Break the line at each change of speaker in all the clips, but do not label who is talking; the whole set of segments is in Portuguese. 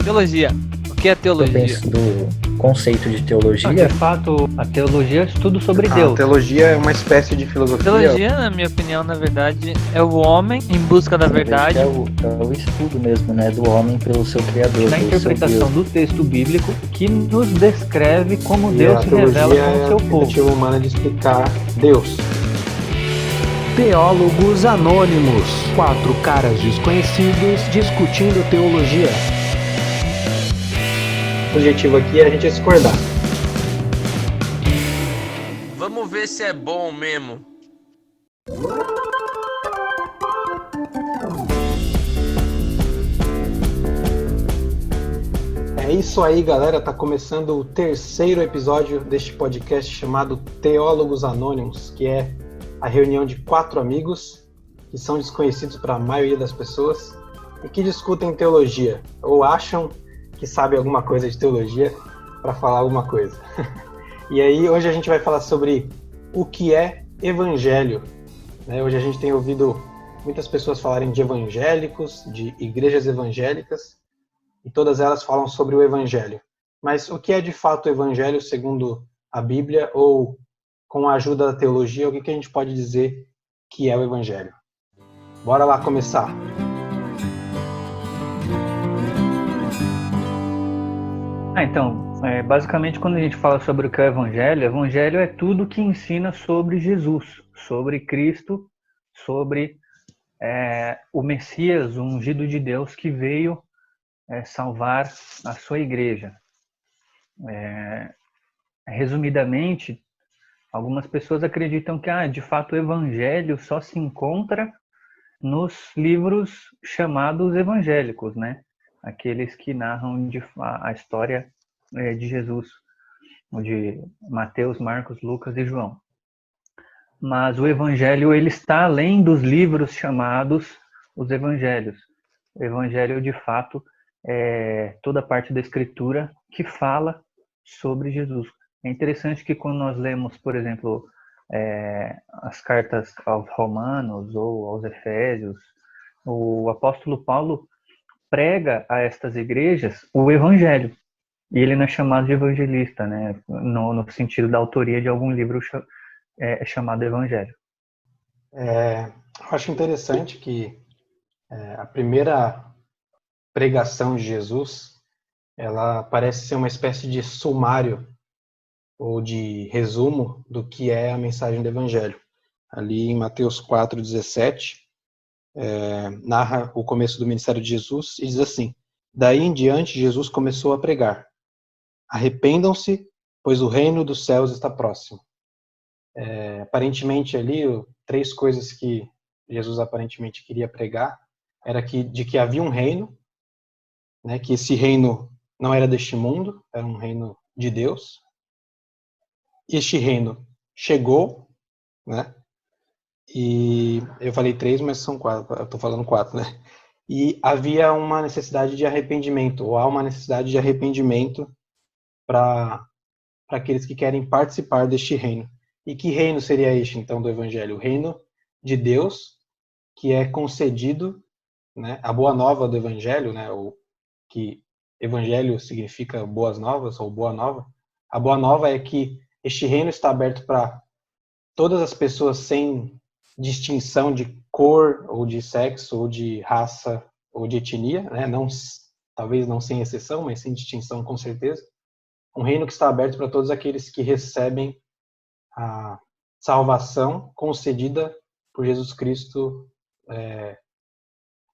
Teologia. O que é
Eu
teologia?
penso do conceito de teologia.
De fato, a teologia é estudo sobre
A
Deus.
teologia é uma espécie de filosofia.
Teologia, na minha opinião, na verdade, é o homem em busca da
Eu vejo que
verdade.
é o estudo mesmo, né, do homem pelo seu Criador,
Na
pelo seu
interpretação
Deus.
do texto bíblico que nos descreve como
E
Deus
a
se
teologia
revela com
é
o
a
seu povo.
tentativa humana de explicar Deus.
Teólogos Anônimos. 4 caras desconhecidos discutindo teologia.
O objetivo aqui é a gente discordar.
Vamos ver se é bom mesmo.
É isso aí, galera. Tá começando o terceiro episódio deste podcast chamado Teólogos Anônimos, que é a reunião de 4 amigos que são desconhecidos para a maioria das pessoas e que discutem teologia ou acham que sabem alguma coisa de teologia para falar alguma coisa. E aí, hoje a gente vai falar sobre o que é evangelho. Hoje a gente tem ouvido muitas pessoas falarem de evangélicos, de igrejas evangélicas, e todas elas falam sobre o evangelho. Mas o que é de fato o evangelho segundo a Bíblia, ou com a ajuda da teologia, o que a gente pode dizer que é o evangelho? Bora lá começar!
Então, basicamente quando a gente fala sobre o que é o evangelho é tudo que ensina sobre Jesus, sobre Cristo, sobre o Messias, o ungido de Deus que veio salvar a sua igreja. Resumidamente, algumas pessoas acreditam que, de fato, o evangelho só se encontra nos livros chamados evangélicos, né? Aqueles que narram a história de Jesus, de Mateus, Marcos, Lucas e João. Mas o evangelho ele está além dos livros chamados os evangelhos. O evangelho, de fato, é toda a parte da escritura que fala sobre Jesus. É interessante que quando nós lemos, por exemplo, as cartas aos Romanos ou aos Efésios, o apóstolo Paulo prega a estas igrejas o evangelho. E ele não é chamado de evangelista, né? No sentido da autoria de algum livro chamado evangelho.
Eu acho interessante que a primeira pregação de Jesus, ela parece ser uma espécie de sumário ou de resumo do que é a mensagem do evangelho. Ali em Mateus 4:17, narra o começo do ministério de Jesus e diz assim: daí em diante Jesus começou a pregar: arrependam-se, pois o reino dos céus está próximo. Aparentemente ali, 3 coisas que Jesus aparentemente queria pregar era de que havia um reino, né, que esse reino não era deste mundo, era um reino de Deus. Este reino chegou, né? E eu falei 3, mas são 4, eu estou falando 4, né? E havia uma necessidade de arrependimento, ou há uma necessidade de arrependimento para aqueles que querem participar deste reino. E que reino seria este, então, do Evangelho? O reino de Deus, que é concedido, né? A boa nova do Evangelho, né? O que Evangelho significa boas novas, ou boa nova. A boa nova é que este reino está aberto para todas as pessoas sem distinção de cor, ou de sexo, ou de raça, ou de etnia, né? Não, talvez não sem exceção, mas sem distinção com certeza. Um reino que está aberto para todos aqueles que recebem a salvação concedida por Jesus Cristo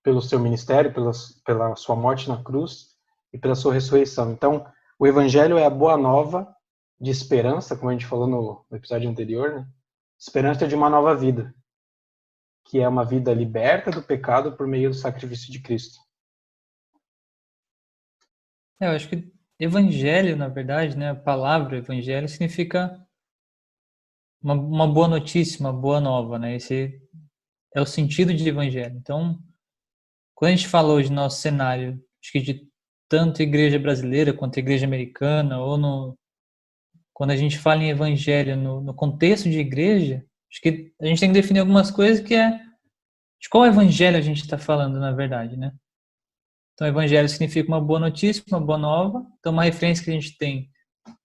pelo seu ministério, pela sua morte na cruz e pela sua ressurreição. Então, o Evangelho é a boa nova de esperança, como a gente falou no episódio anterior, né? Esperança de uma nova vida, que é uma vida liberta do pecado por meio do sacrifício de Cristo.
Eu acho que evangelho, na verdade, né, a palavra evangelho significa uma boa notícia, uma boa nova, né? Esse é o sentido de evangelho. Então, quando a gente fala hoje no nosso cenário, acho que de tanto igreja brasileira quanto igreja americana, ou quando a gente fala em evangelho no contexto de igreja, acho que a gente tem que definir algumas coisas que de qual evangelho a gente está falando, na verdade, né? Então, evangelho significa uma boa notícia, uma boa nova. Então, uma referência que a gente tem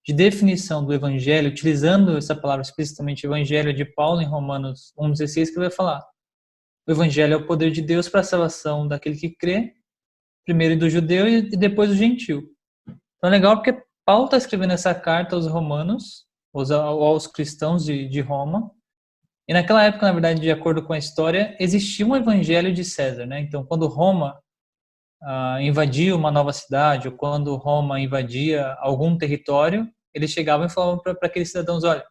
de definição do evangelho, utilizando essa palavra explicitamente, evangelho de Paulo em Romanos 1,16, que vai falar: o evangelho é o poder de Deus para a salvação daquele que crê, primeiro do judeu e depois do gentil. Então é legal porque Paulo está escrevendo essa carta aos romanos, aos cristãos de Roma, e naquela época, na verdade, de acordo com a história, existia um evangelho de César, né? Então, quando Roma invadia uma nova cidade, ou quando Roma invadia algum território, eles chegavam e falavam para aqueles cidadãos: olha,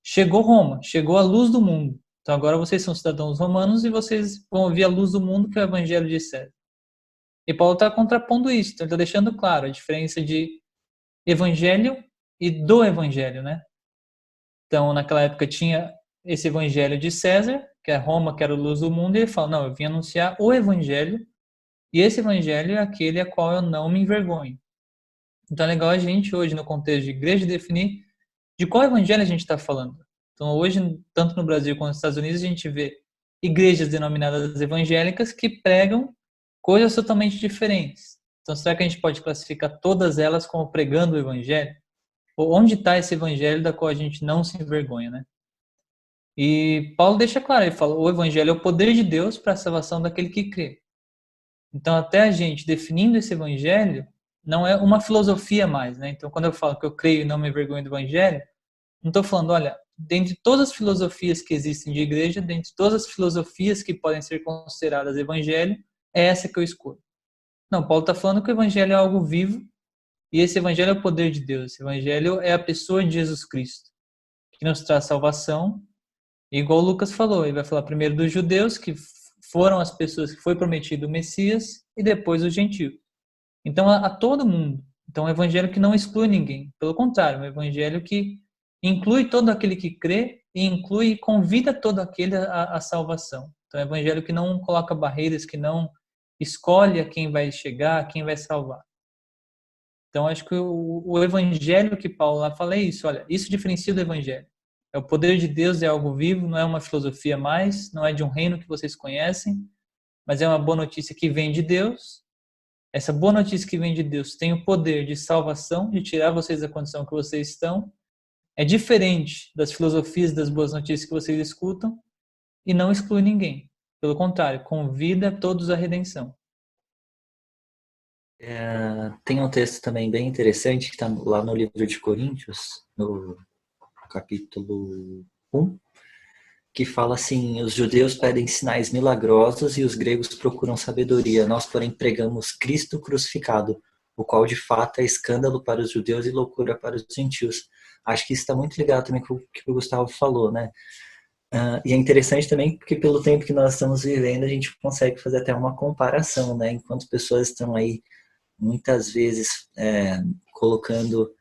chegou Roma, chegou a luz do mundo. Então agora vocês são cidadãos romanos e vocês vão ouvir a luz do mundo, que é o evangelho de César. E Paulo está contrapondo isso, então ele está deixando claro a diferença de evangelho e do evangelho, né? Então naquela época tinha esse evangelho de César, que é Roma, que era a luz do mundo, e ele fala: não, eu vim anunciar o evangelho, e esse evangelho é aquele a qual eu não me envergonho. Então é legal a gente hoje, no contexto de igreja, definir de qual evangelho a gente está falando. Então hoje, tanto no Brasil quanto nos Estados Unidos, a gente vê igrejas denominadas evangélicas que pregam coisas totalmente diferentes. Então será que a gente pode classificar todas elas como pregando o evangelho? Ou onde está esse evangelho da qual a gente não se envergonha, né? E Paulo deixa claro, ele fala: o evangelho é o poder de Deus para a salvação daquele que crê. Então até a gente definindo esse evangelho, não é uma filosofia mais, né? Então quando eu falo que eu creio e não me envergonho do evangelho, não estou falando: olha, dentre todas as filosofias que existem de igreja, dentre todas as filosofias que podem ser consideradas evangelho, é essa que eu escolho. Não, Paulo está falando que o evangelho é algo vivo, e esse evangelho é o poder de Deus. Esse evangelho é a pessoa de Jesus Cristo, que nos traz salvação. E igual o Lucas falou, ele vai falar primeiro dos judeus, que foram as pessoas que foi prometido o Messias, e depois os gentios. Então, a todo mundo. Então, é um evangelho que não exclui ninguém. Pelo contrário, é um evangelho que inclui todo aquele que crê e inclui e convida todo aquele à salvação. Então, é um evangelho que não coloca barreiras, que não escolhe a quem vai chegar, a quem vai salvar. Então, acho que o evangelho que Paulo lá fala é isso. Olha, isso diferencia do evangelho. É o poder de Deus, é algo vivo, não é uma filosofia mais, não é de um reino que vocês conhecem, mas é uma boa notícia que vem de Deus. Essa boa notícia que vem de Deus tem o poder de salvação, de tirar vocês da condição que vocês estão. É diferente das filosofias das boas notícias que vocês escutam e não exclui ninguém. Pelo contrário, convida todos à redenção.
Tem um texto também bem interessante que está lá no livro de Coríntios, no capítulo 1, que fala assim: os judeus pedem sinais milagrosos e os gregos procuram sabedoria. Nós, porém, pregamos Cristo crucificado, o qual de fato é escândalo para os judeus e loucura para os gentios. Acho que isso está muito ligado também com o que o Gustavo falou, né? E é interessante também porque pelo tempo que nós estamos vivendo, a gente consegue fazer até uma comparação, né? Enquanto pessoas estão aí, muitas vezes, colocando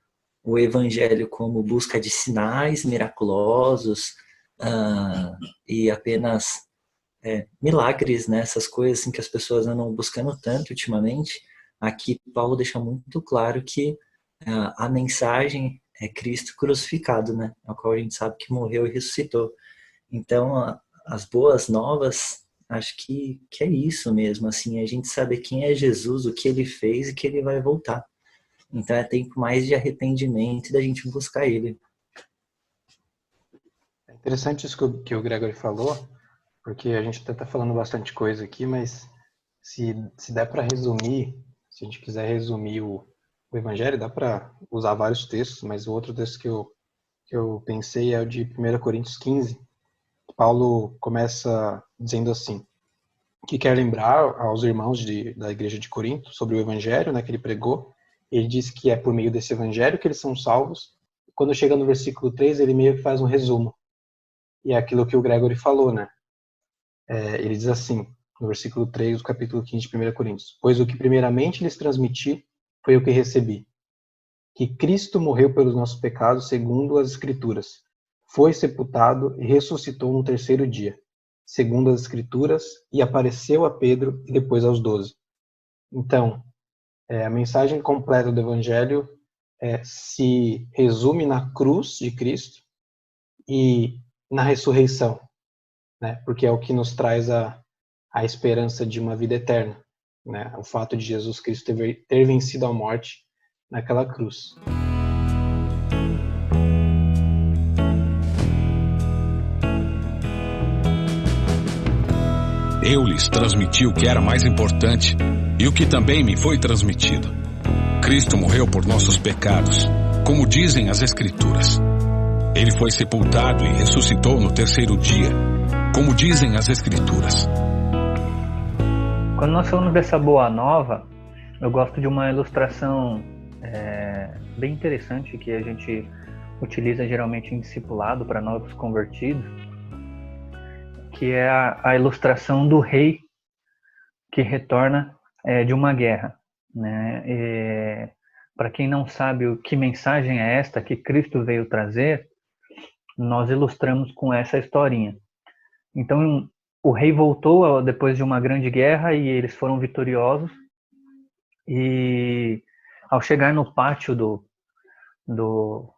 o evangelho como busca de sinais miraculosos, e apenas milagres, né? Essas coisas assim, que as pessoas andam buscando tanto ultimamente. Aqui Paulo deixa muito claro que a mensagem é Cristo crucificado, né? Ao qual a gente sabe que morreu e ressuscitou. Então, as boas novas, acho que é isso mesmo, assim, a gente saber quem é Jesus, o que ele fez e que ele vai voltar. Então é tempo mais de arrependimento e da gente buscar ele.
É interessante isso que o Gregory falou, porque a gente até está falando bastante coisa aqui, mas se der para resumir, se a gente quiser resumir o Evangelho, dá para usar vários textos, mas o outro texto que eu pensei é o de 1 Coríntios 15. Paulo começa dizendo assim, que quer lembrar aos irmãos da igreja de Corinto sobre o Evangelho, né, que ele pregou. Ele diz que é por meio desse Evangelho que eles são salvos. Quando chega no versículo 3, ele meio que faz um resumo. E é aquilo que o Gregory falou, né? Ele diz assim, no versículo 3 do capítulo 15 de 1 Coríntios: pois o que primeiramente lhes transmiti foi o que recebi, que Cristo morreu pelos nossos pecados segundo as Escrituras, foi sepultado e ressuscitou no terceiro dia, segundo as Escrituras, e apareceu a Pedro e depois aos 12. Então, a mensagem completa do Evangelho se resume na cruz de Cristo e na ressurreição, né? Porque é o que nos traz a esperança de uma vida eterna. né, o fato de Jesus Cristo ter vencido a morte naquela cruz.
Eu lhes transmiti o que era mais importante e o que também me foi transmitido. Cristo morreu por nossos pecados, como dizem as Escrituras. Ele foi sepultado e ressuscitou no terceiro dia, como dizem as Escrituras.
Quando nós falamos dessa boa nova, eu gosto de uma ilustração bem interessante que a gente utiliza geralmente em discipulado para novos convertidos, que é a ilustração do rei que retorna de uma guerra, né? Para quem não sabe que mensagem é esta que Cristo veio trazer, nós ilustramos com essa historinha. Então, o rei voltou depois de uma grande guerra e eles foram vitoriosos. E ao chegar no pátio do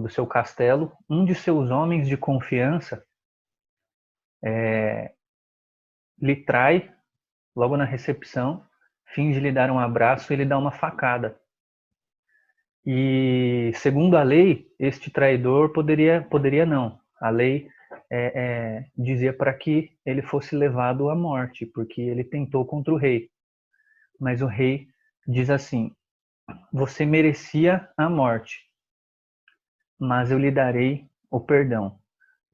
seu castelo, um de seus homens de confiança lhe trai logo na recepção, finge lhe dar um abraço e lhe dá uma facada. E segundo a lei, este traidor poderia não. A lei dizia para que ele fosse levado à morte, porque ele tentou contra o rei. Mas o rei diz assim: você merecia a morte, mas eu lhe darei o perdão.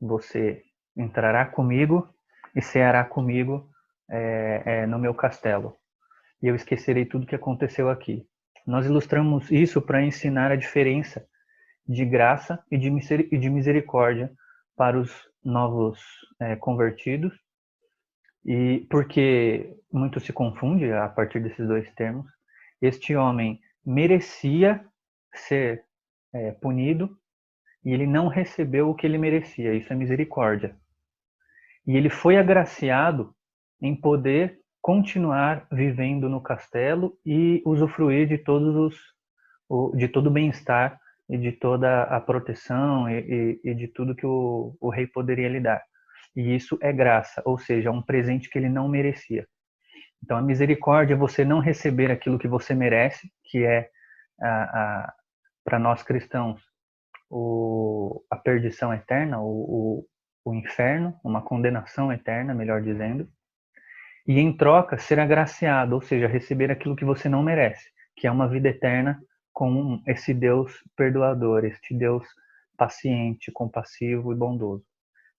Você entrará comigo e ceará comigo no meu castelo. E eu esquecerei tudo que aconteceu aqui. Nós ilustramos isso para ensinar a diferença de graça e de misericórdia para os novos convertidos. E porque muito se confunde a partir desses dois termos. Este homem merecia ser punido e ele não recebeu o que ele merecia. Isso é misericórdia. E ele foi agraciado em poder continuar vivendo no castelo e usufruir de todo o bem-estar e de toda a proteção e de tudo que o rei poderia lhe dar. E isso é graça, ou seja, um presente que ele não merecia. Então, a misericórdia é você não receber aquilo que você merece, que é, para nós cristãos, a perdição eterna, o inferno, uma condenação eterna, melhor dizendo. E em troca, ser agraciado, ou seja, receber aquilo que você não merece, que é uma vida eterna com esse Deus perdoador, este Deus paciente, compassivo e bondoso.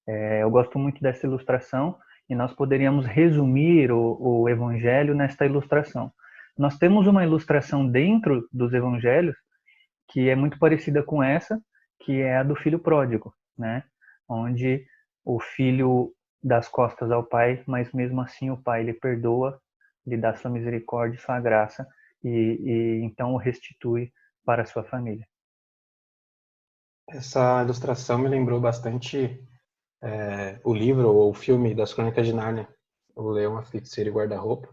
Eu gosto muito dessa ilustração e nós poderíamos resumir o Evangelho nesta ilustração. Nós temos uma ilustração dentro dos Evangelhos que é muito parecida com essa, que é a do filho pródigo, né? Onde o filho dá as costas ao pai, mas mesmo assim o pai lhe perdoa, lhe dá sua misericórdia, sua graça e então o restitui para a sua família.
Essa ilustração me lembrou bastante o livro ou o filme das Crônicas de Nárnia, O Leão, a Feiticeira e Guarda-Roupa,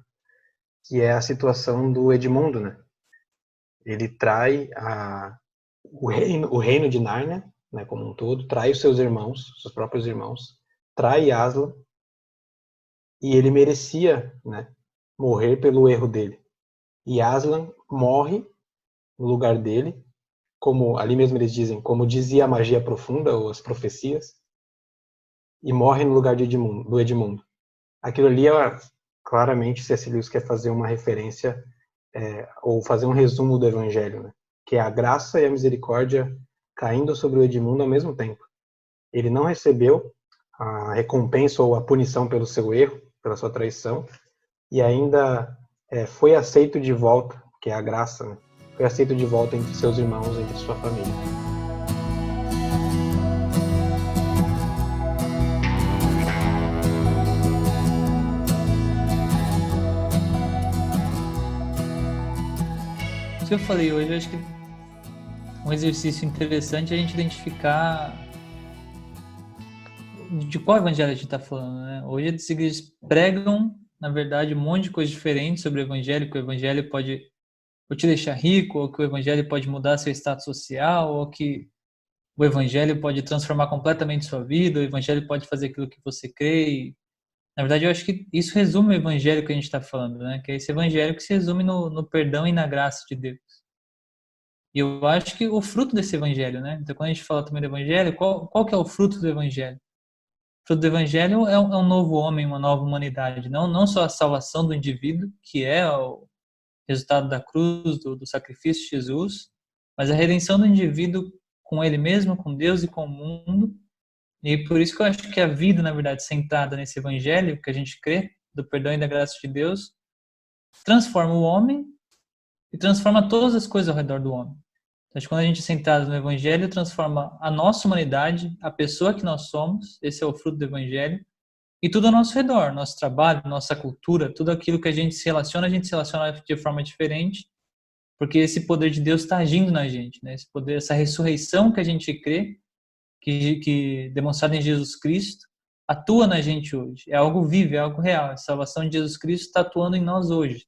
que é a situação do Edmundo, né? Ele trai o reino de Nárnia, né, como um todo, trai os seus irmãos, seus próprios irmãos, trai Aslan, e ele merecia, né, morrer pelo erro dele. E Aslan morre no lugar dele, como ali mesmo eles dizem, como dizia a magia profunda ou as profecias, e morre no lugar do Edmundo. Aquilo ali claramente C.S. Lewis quer fazer uma referência ou fazer um resumo do Evangelho, né? Que é a graça e a misericórdia caindo sobre o Edmundo ao mesmo tempo. Ele não recebeu a recompensa ou a punição pelo seu erro, pela sua traição, e ainda foi aceito de volta, que é a graça, né? Foi aceito de volta entre seus irmãos, entre sua família.
Isso que eu falei hoje, eu acho que um exercício interessante é a gente identificar de qual evangelho a gente está falando, né? Hoje as igrejas pregam, na verdade, um monte de coisas diferentes sobre o evangelho, que o evangelho pode ou te deixar rico, ou que o evangelho pode mudar seu status social, ou que o evangelho pode transformar completamente sua vida, o evangelho pode fazer aquilo que você crê. Na verdade, eu acho que isso resume o evangelho que a gente está falando, né? Que é esse evangelho que se resume no perdão e na graça de Deus. E eu acho que o fruto desse evangelho, né? Então, quando a gente fala também do evangelho, qual que é o fruto do evangelho? O fruto do evangelho é um novo homem, uma nova humanidade. Não só a salvação do indivíduo, que é o resultado da cruz, do sacrifício de Jesus, mas a redenção do indivíduo com ele mesmo, com Deus e com o mundo. E por isso que eu acho que a vida, na verdade, centrada nesse evangelho que a gente crê, do perdão e da graça de Deus, transforma o homem e transforma todas as coisas ao redor do homem. Então, quando a gente é centrado no evangelho, transforma a nossa humanidade, a pessoa que nós somos, esse é o fruto do evangelho, e tudo ao nosso redor, nosso trabalho, nossa cultura, tudo aquilo que a gente se relaciona de forma diferente, porque esse poder de Deus está agindo na gente, né? Esse poder, essa ressurreição que a gente crê, que demonstrada em Jesus Cristo, atua na gente hoje. É algo vivo, é algo real. A salvação de Jesus Cristo está atuando em nós hoje.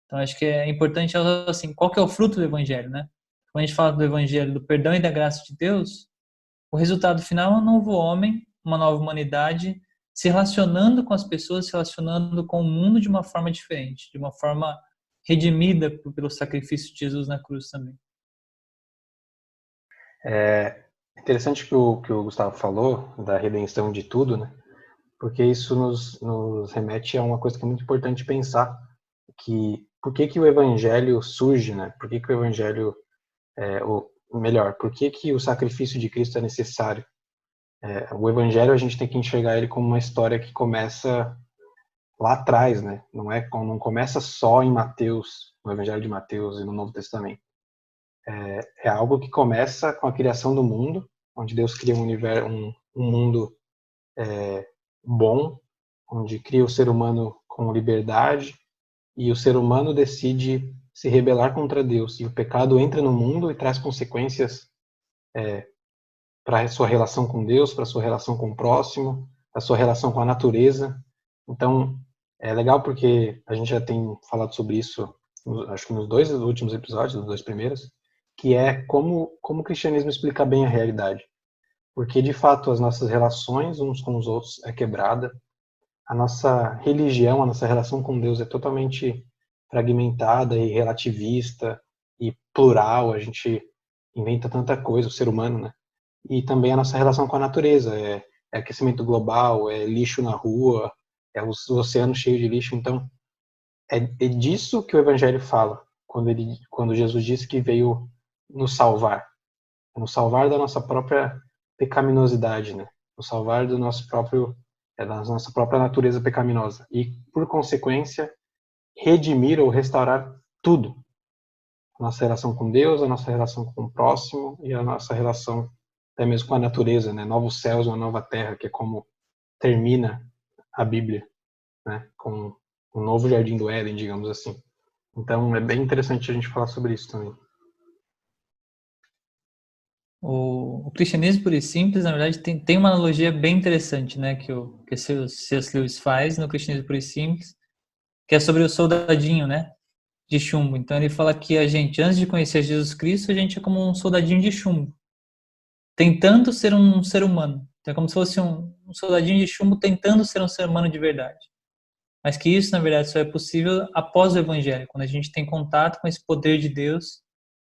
Então, acho que é importante, assim, qual que é o fruto do evangelho, né? Quando a gente fala do evangelho, do perdão e da graça de Deus, o resultado final é um novo homem, uma nova humanidade, se relacionando com as pessoas, se relacionando com o mundo de uma forma diferente, de uma forma redimida pelo sacrifício de Jesus na cruz também.
É interessante que o Gustavo falou da redenção de tudo, né? Porque isso nos remete a uma coisa que é muito importante pensar, que por que o evangelho surge, né? Por que o evangelho por que o sacrifício de Cristo é necessário? O evangelho a gente tem que enxergar ele como uma história que começa lá atrás, né? Não começa só em Mateus, no Evangelho de Mateus e no Novo Testamento. É algo que começa com a criação do mundo, onde Deus cria um mundo bom, onde cria o ser humano com liberdade, e o ser humano decide se rebelar contra Deus, e o pecado entra no mundo e traz consequências para a sua relação com Deus, para a sua relação com o próximo, para a sua relação com a natureza. Então, é legal porque a gente já tem falado sobre isso, acho que nos 2 últimos episódios, nos 2 primeiros, que é como o cristianismo explica bem a realidade. Porque, de fato, as nossas relações uns com os outros é quebrada, a nossa religião, a nossa relação com Deus é totalmente fragmentada e relativista e plural, a gente inventa tanta coisa, o ser humano, né? E também a nossa relação com a natureza, é aquecimento global, é lixo na rua, é o oceano cheio de lixo. Então, é disso que o Evangelho fala, quando Jesus disse que veio nos salvar da nossa própria pecaminosidade, né? Nos salvar do nosso próprio, da nossa própria natureza pecaminosa e, por consequência, redimir ou restaurar tudo. A nossa relação com Deus, a nossa relação com o próximo e a nossa relação até mesmo com a natureza, né? Novos céus, uma nova terra, que é como termina a Bíblia, né? Com o novo jardim do Éden, digamos assim. Então, é bem interessante a gente falar sobre isso também.
O cristianismo puro e simples, na verdade, tem uma analogia bem interessante, né? Que o C.S. Lewis faz no cristianismo puro e simples, que é sobre o soldadinho, né? De chumbo. Então, ele fala que a gente, antes de conhecer Jesus Cristo, a gente é como um soldadinho de chumbo, tentando ser um ser humano. Então, é como se fosse um soldadinho de chumbo tentando ser um ser humano de verdade. Mas que isso, na verdade, só é possível após o Evangelho, quando a gente tem contato com esse poder de Deus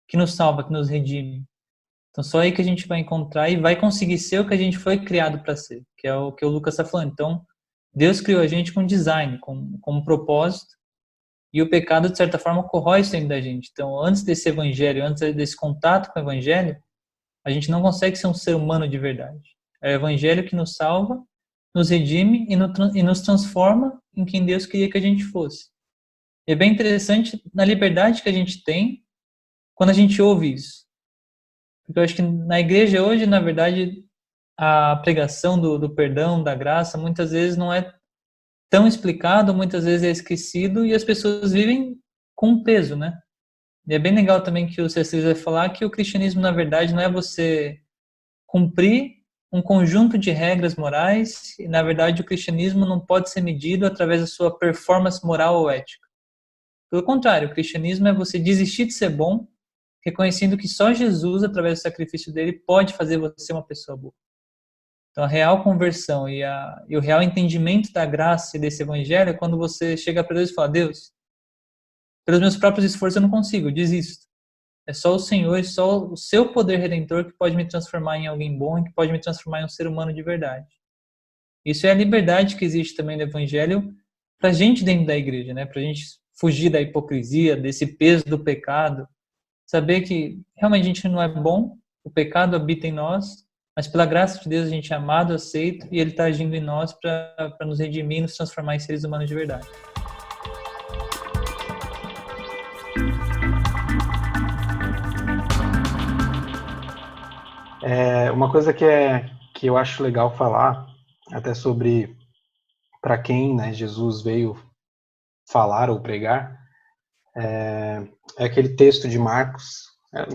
que nos salva, que nos redime. Então, só aí que a gente vai encontrar e vai conseguir ser o que a gente foi criado para ser, que é o que o Lucas está falando. Então, Deus criou a gente com design, com um propósito, e o pecado, de certa forma, corrói isso dentro da gente. Então, antes desse Evangelho, antes desse contato com o Evangelho, a gente não consegue ser um ser humano de verdade. É o Evangelho que nos salva, nos redime e nos transforma em quem Deus queria que a gente fosse. E é bem interessante na liberdade que a gente tem quando a gente ouve isso. Porque eu acho que na igreja hoje, na verdade, a pregação do perdão, da graça, muitas vezes não é tão explicado, muitas vezes é esquecido e as pessoas vivem com um peso, né? E é bem legal também que o C.S. Lewis vai falar que o cristianismo, na verdade, não é você cumprir um conjunto de regras morais e, na verdade, o cristianismo não pode ser medido através da sua performance moral ou ética. Pelo contrário, o cristianismo é você desistir de ser bom, reconhecendo que só Jesus, através do sacrifício dele, pode fazer você uma pessoa boa. Então, a real conversão e o real entendimento da graça e desse evangelho é quando você chega para Deus e fala: Deus, pelos meus próprios esforços eu não consigo, eu desisto. É só o Senhor e só o seu poder redentor que pode me transformar em alguém bom e que pode me transformar em um ser humano de verdade. Isso é a liberdade que existe também no evangelho para a gente dentro da igreja, né? Para a gente fugir da hipocrisia, desse peso do pecado, saber que realmente a gente não é bom, o pecado habita em nós, mas pela graça de Deus a gente é amado, aceito, e Ele está agindo em nós para nos redimir e nos transformar em seres humanos de verdade.
Uma coisa que eu acho legal falar, até sobre para quem, né, Jesus veio falar ou pregar, é aquele texto de Marcos,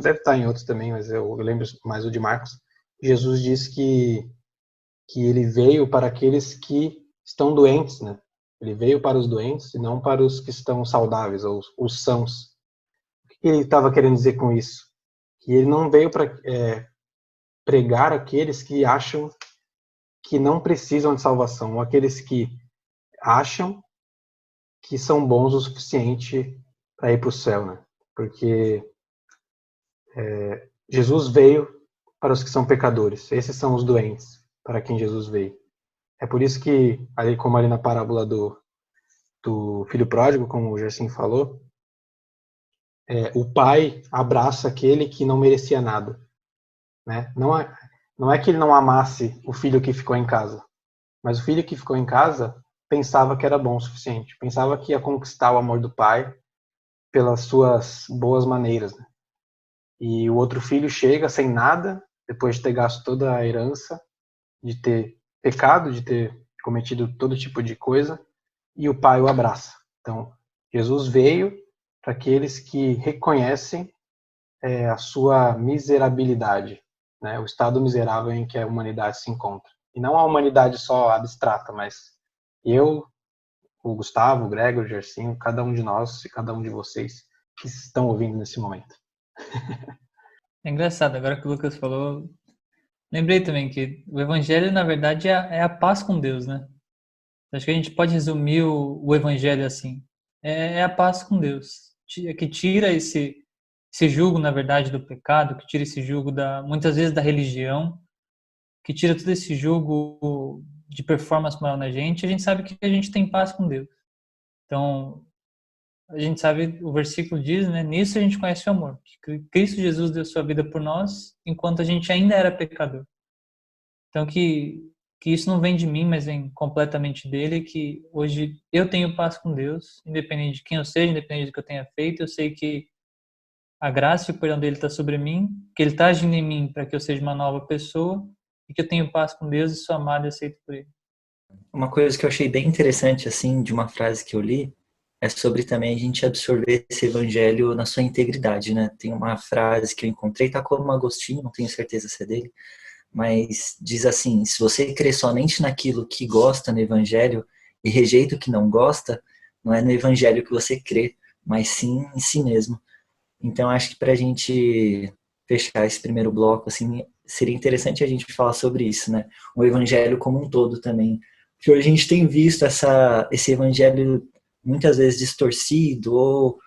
deve estar em outros também, mas eu lembro mais o de Marcos. Jesus diz que ele veio para aqueles que estão doentes, né? Ele veio para os doentes e não para os que estão saudáveis, ou os sãos. O que ele estava querendo dizer com isso? Que ele não veio para pregar aqueles que acham que não precisam de salvação, ou aqueles que acham que são bons o suficiente para ir para o céu, né? Porque Jesus veio para os que são pecadores. Esses são os doentes, para quem Jesus veio. É por isso que, como ali na parábola do filho pródigo, como o Gerson falou, o pai abraça aquele que não merecia nada, né? Não é que ele não amasse o filho que ficou em casa, mas o filho que ficou em casa pensava que era bom o suficiente, pensava que ia conquistar o amor do pai pelas suas boas maneiras, né? E o outro filho chega sem nada, depois de ter gasto toda a herança, de ter pecado, de ter cometido todo tipo de coisa, e o pai o abraça. Então, Jesus veio para aqueles que reconhecem a sua miserabilidade, né? O estado miserável em que a humanidade se encontra. E não a humanidade só abstrata, mas eu, o Gustavo, o Gregor, o Gersinho, cada um de nós e cada um de vocês que estão ouvindo nesse momento.
É engraçado, agora que o Lucas falou, lembrei também que o evangelho, na verdade, é a paz com Deus, né? Acho que a gente pode resumir o evangelho assim. É a paz com Deus, que tira esse jugo, na verdade, do pecado, que tira esse jugo, muitas vezes, da religião, que tira todo esse jugo de performance moral na gente. A gente sabe que a gente tem paz com Deus. Então, a gente sabe, o versículo diz, né? Nisso a gente conhece o amor. Que Cristo Jesus deu sua vida por nós, enquanto a gente ainda era pecador. Então, que isso não vem de mim, mas vem completamente dele, que hoje eu tenho paz com Deus, independente de quem eu seja, independente do que eu tenha feito. Eu sei que a graça e o perdão dele está sobre mim, que ele está agindo em mim para que eu seja uma nova pessoa, e que eu tenho paz com Deus e sou amado e aceito por ele.
Uma coisa que eu achei bem interessante, assim, de uma frase que eu li, é sobre também a gente absorver esse evangelho na sua integridade, né? Tem uma frase que eu encontrei, tá como um Agostinho, não tenho certeza se é dele, mas diz assim: se você crê somente naquilo que gosta no evangelho e rejeita o que não gosta, não é no evangelho que você crê, mas sim em si mesmo. Então, acho que para a gente fechar esse primeiro bloco, assim, seria interessante a gente falar sobre isso, né? O evangelho como um todo também. Porque hoje a gente tem visto esse evangelho muitas vezes distorcido, ou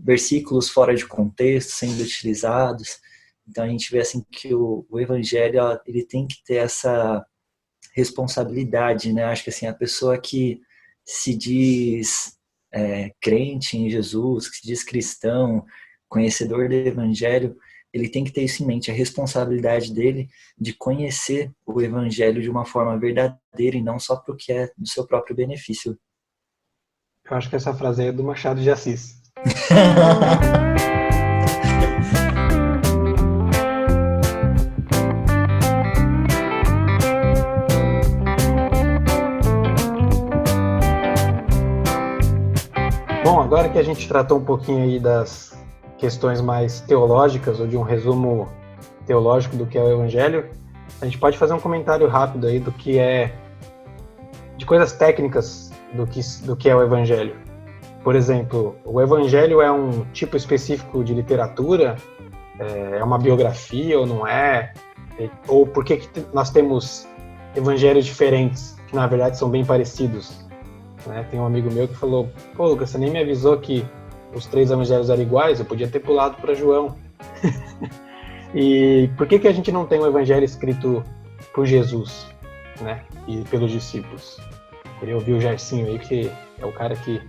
versículos fora de contexto sendo utilizados. Então, a gente vê assim que o evangelho, ele tem que ter essa responsabilidade, né? Acho que assim, a pessoa que se diz crente em Jesus, que se diz cristão, conhecedor do evangelho, ele tem que ter isso em mente, a responsabilidade dele de conhecer o evangelho de uma forma verdadeira e não só para o que é do seu próprio benefício.
Eu acho que essa frase aí é do Machado de Assis. Bom, agora que a gente tratou um pouquinho aí das questões mais teológicas, ou de um resumo teológico do que é o Evangelho, a gente pode fazer um comentário rápido aí do que de coisas técnicas do que é o Evangelho. Por exemplo, o Evangelho é um tipo específico de literatura? É uma biografia ou não é? Ou por que nós temos evangelhos diferentes, que na verdade são bem parecidos? Né? Tem um amigo meu que falou, pô, Lucas, você nem me avisou que os 3 evangelhos eram iguais, eu podia ter pulado para João. E por que a gente não tem um evangelho escrito por Jesus, né? E pelos discípulos? Queria ouvir o Gersinho aí, que é o cara que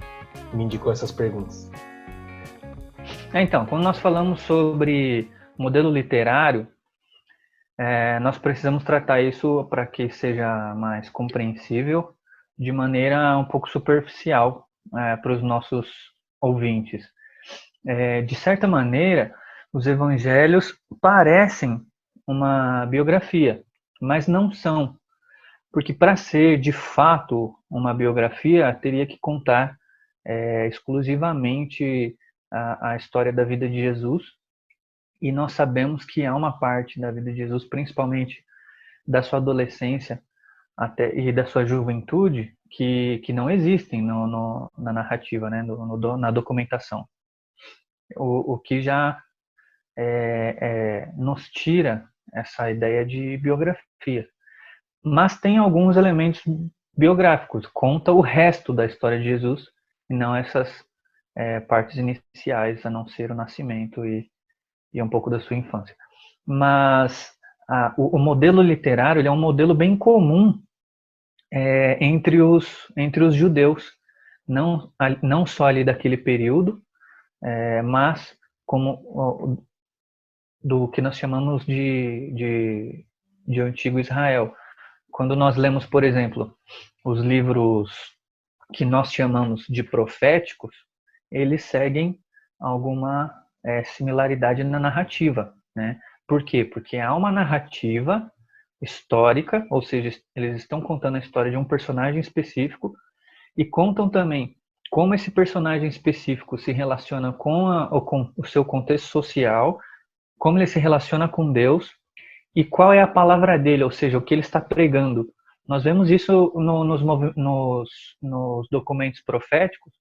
me indicou essas perguntas.
Então, quando nós falamos sobre modelo literário, nós precisamos tratar isso para que seja mais compreensível de maneira um pouco superficial para os nossos ouvintes. De certa maneira, os evangelhos parecem uma biografia, mas não são. Porque para ser de fato uma biografia, teria que contar exclusivamente a história da vida de Jesus. E nós sabemos que há uma parte da vida de Jesus, principalmente da sua adolescência e da sua juventude, que não existem na narrativa, né? Na documentação. O que já nos tira essa ideia de biografia. Mas tem alguns elementos biográficos, conta o resto da história de Jesus, e não essas partes iniciais, a não ser o nascimento e um pouco da sua infância. Mas o modelo literário ele é um modelo bem comum entre os judeus, não só ali daquele período, mas como do que nós chamamos de Antigo Israel. Quando nós lemos, por exemplo, os livros que nós chamamos de proféticos, eles seguem alguma similaridade na narrativa, né? Por quê? Porque há uma narrativa histórica, ou seja, eles estão contando a história de um personagem específico e contam também como esse personagem específico se relaciona com o seu contexto social, como ele se relaciona com Deus e qual é a palavra dele, ou seja, o que ele está pregando. Nós vemos isso nos documentos proféticos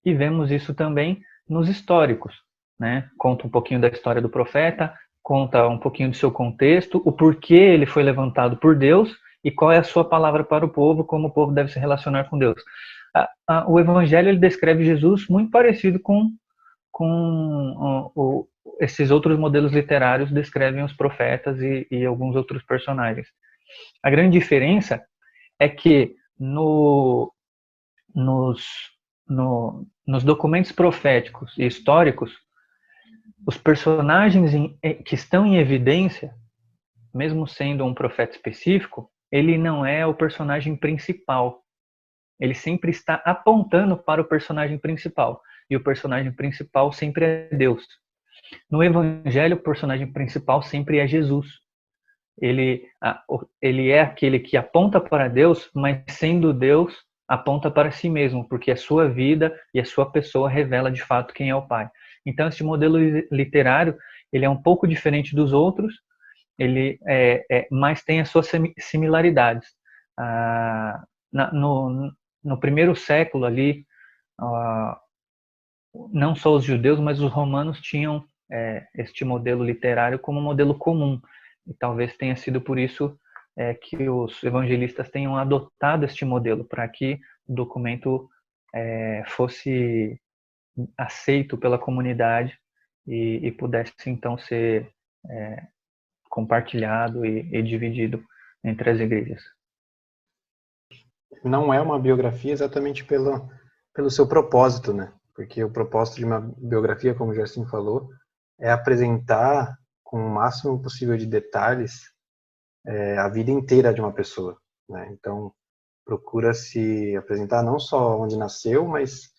e vemos isso também nos históricos, né? Conta um pouquinho da história do profeta, conta um pouquinho do seu contexto, o porquê ele foi levantado por Deus e qual é a sua palavra para o povo, como o povo deve se relacionar com Deus. O Evangelho ele descreve Jesus muito parecido com esses outros modelos literários descrevem os profetas e alguns outros personagens. A grande diferença é que nos documentos proféticos e históricos, os personagens que estão em evidência, mesmo sendo um profeta específico, ele não é o personagem principal. Ele sempre está apontando para o personagem principal. E o personagem principal sempre é Deus. No Evangelho, o personagem principal sempre é Jesus. Ele é aquele que aponta para Deus, mas sendo Deus, aponta para si mesmo, porque a sua vida e a sua pessoa revela de fato quem é o Pai. Então, esse modelo literário, ele é um pouco diferente dos outros, mas tem as suas similaridades. No primeiro século ali, não só os judeus, mas os romanos tinham este modelo literário como modelo comum. E talvez tenha sido por isso que os evangelistas tenham adotado este modelo, para que o documento fosse aceito pela comunidade e pudesse então ser compartilhado e dividido entre as igrejas.
Não é uma biografia exatamente pelo seu propósito, né? Porque o propósito de uma biografia, como o Gerson falou, é apresentar com o máximo possível de detalhes a vida inteira de uma pessoa, né? Então, procura-se apresentar não só onde nasceu, mas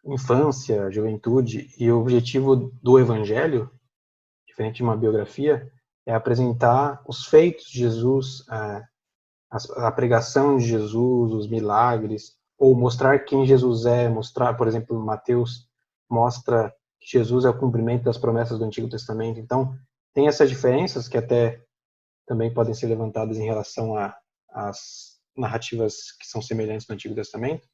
infância, juventude, e o objetivo do Evangelho, diferente de uma biografia, é apresentar os feitos de Jesus, a pregação de Jesus, os milagres, ou mostrar quem Jesus é, mostrar, por exemplo, Mateus mostra que Jesus é o cumprimento das promessas do Antigo Testamento. Então, tem essas diferenças que até também podem ser levantadas em relação às narrativas que são semelhantes no Antigo Testamento.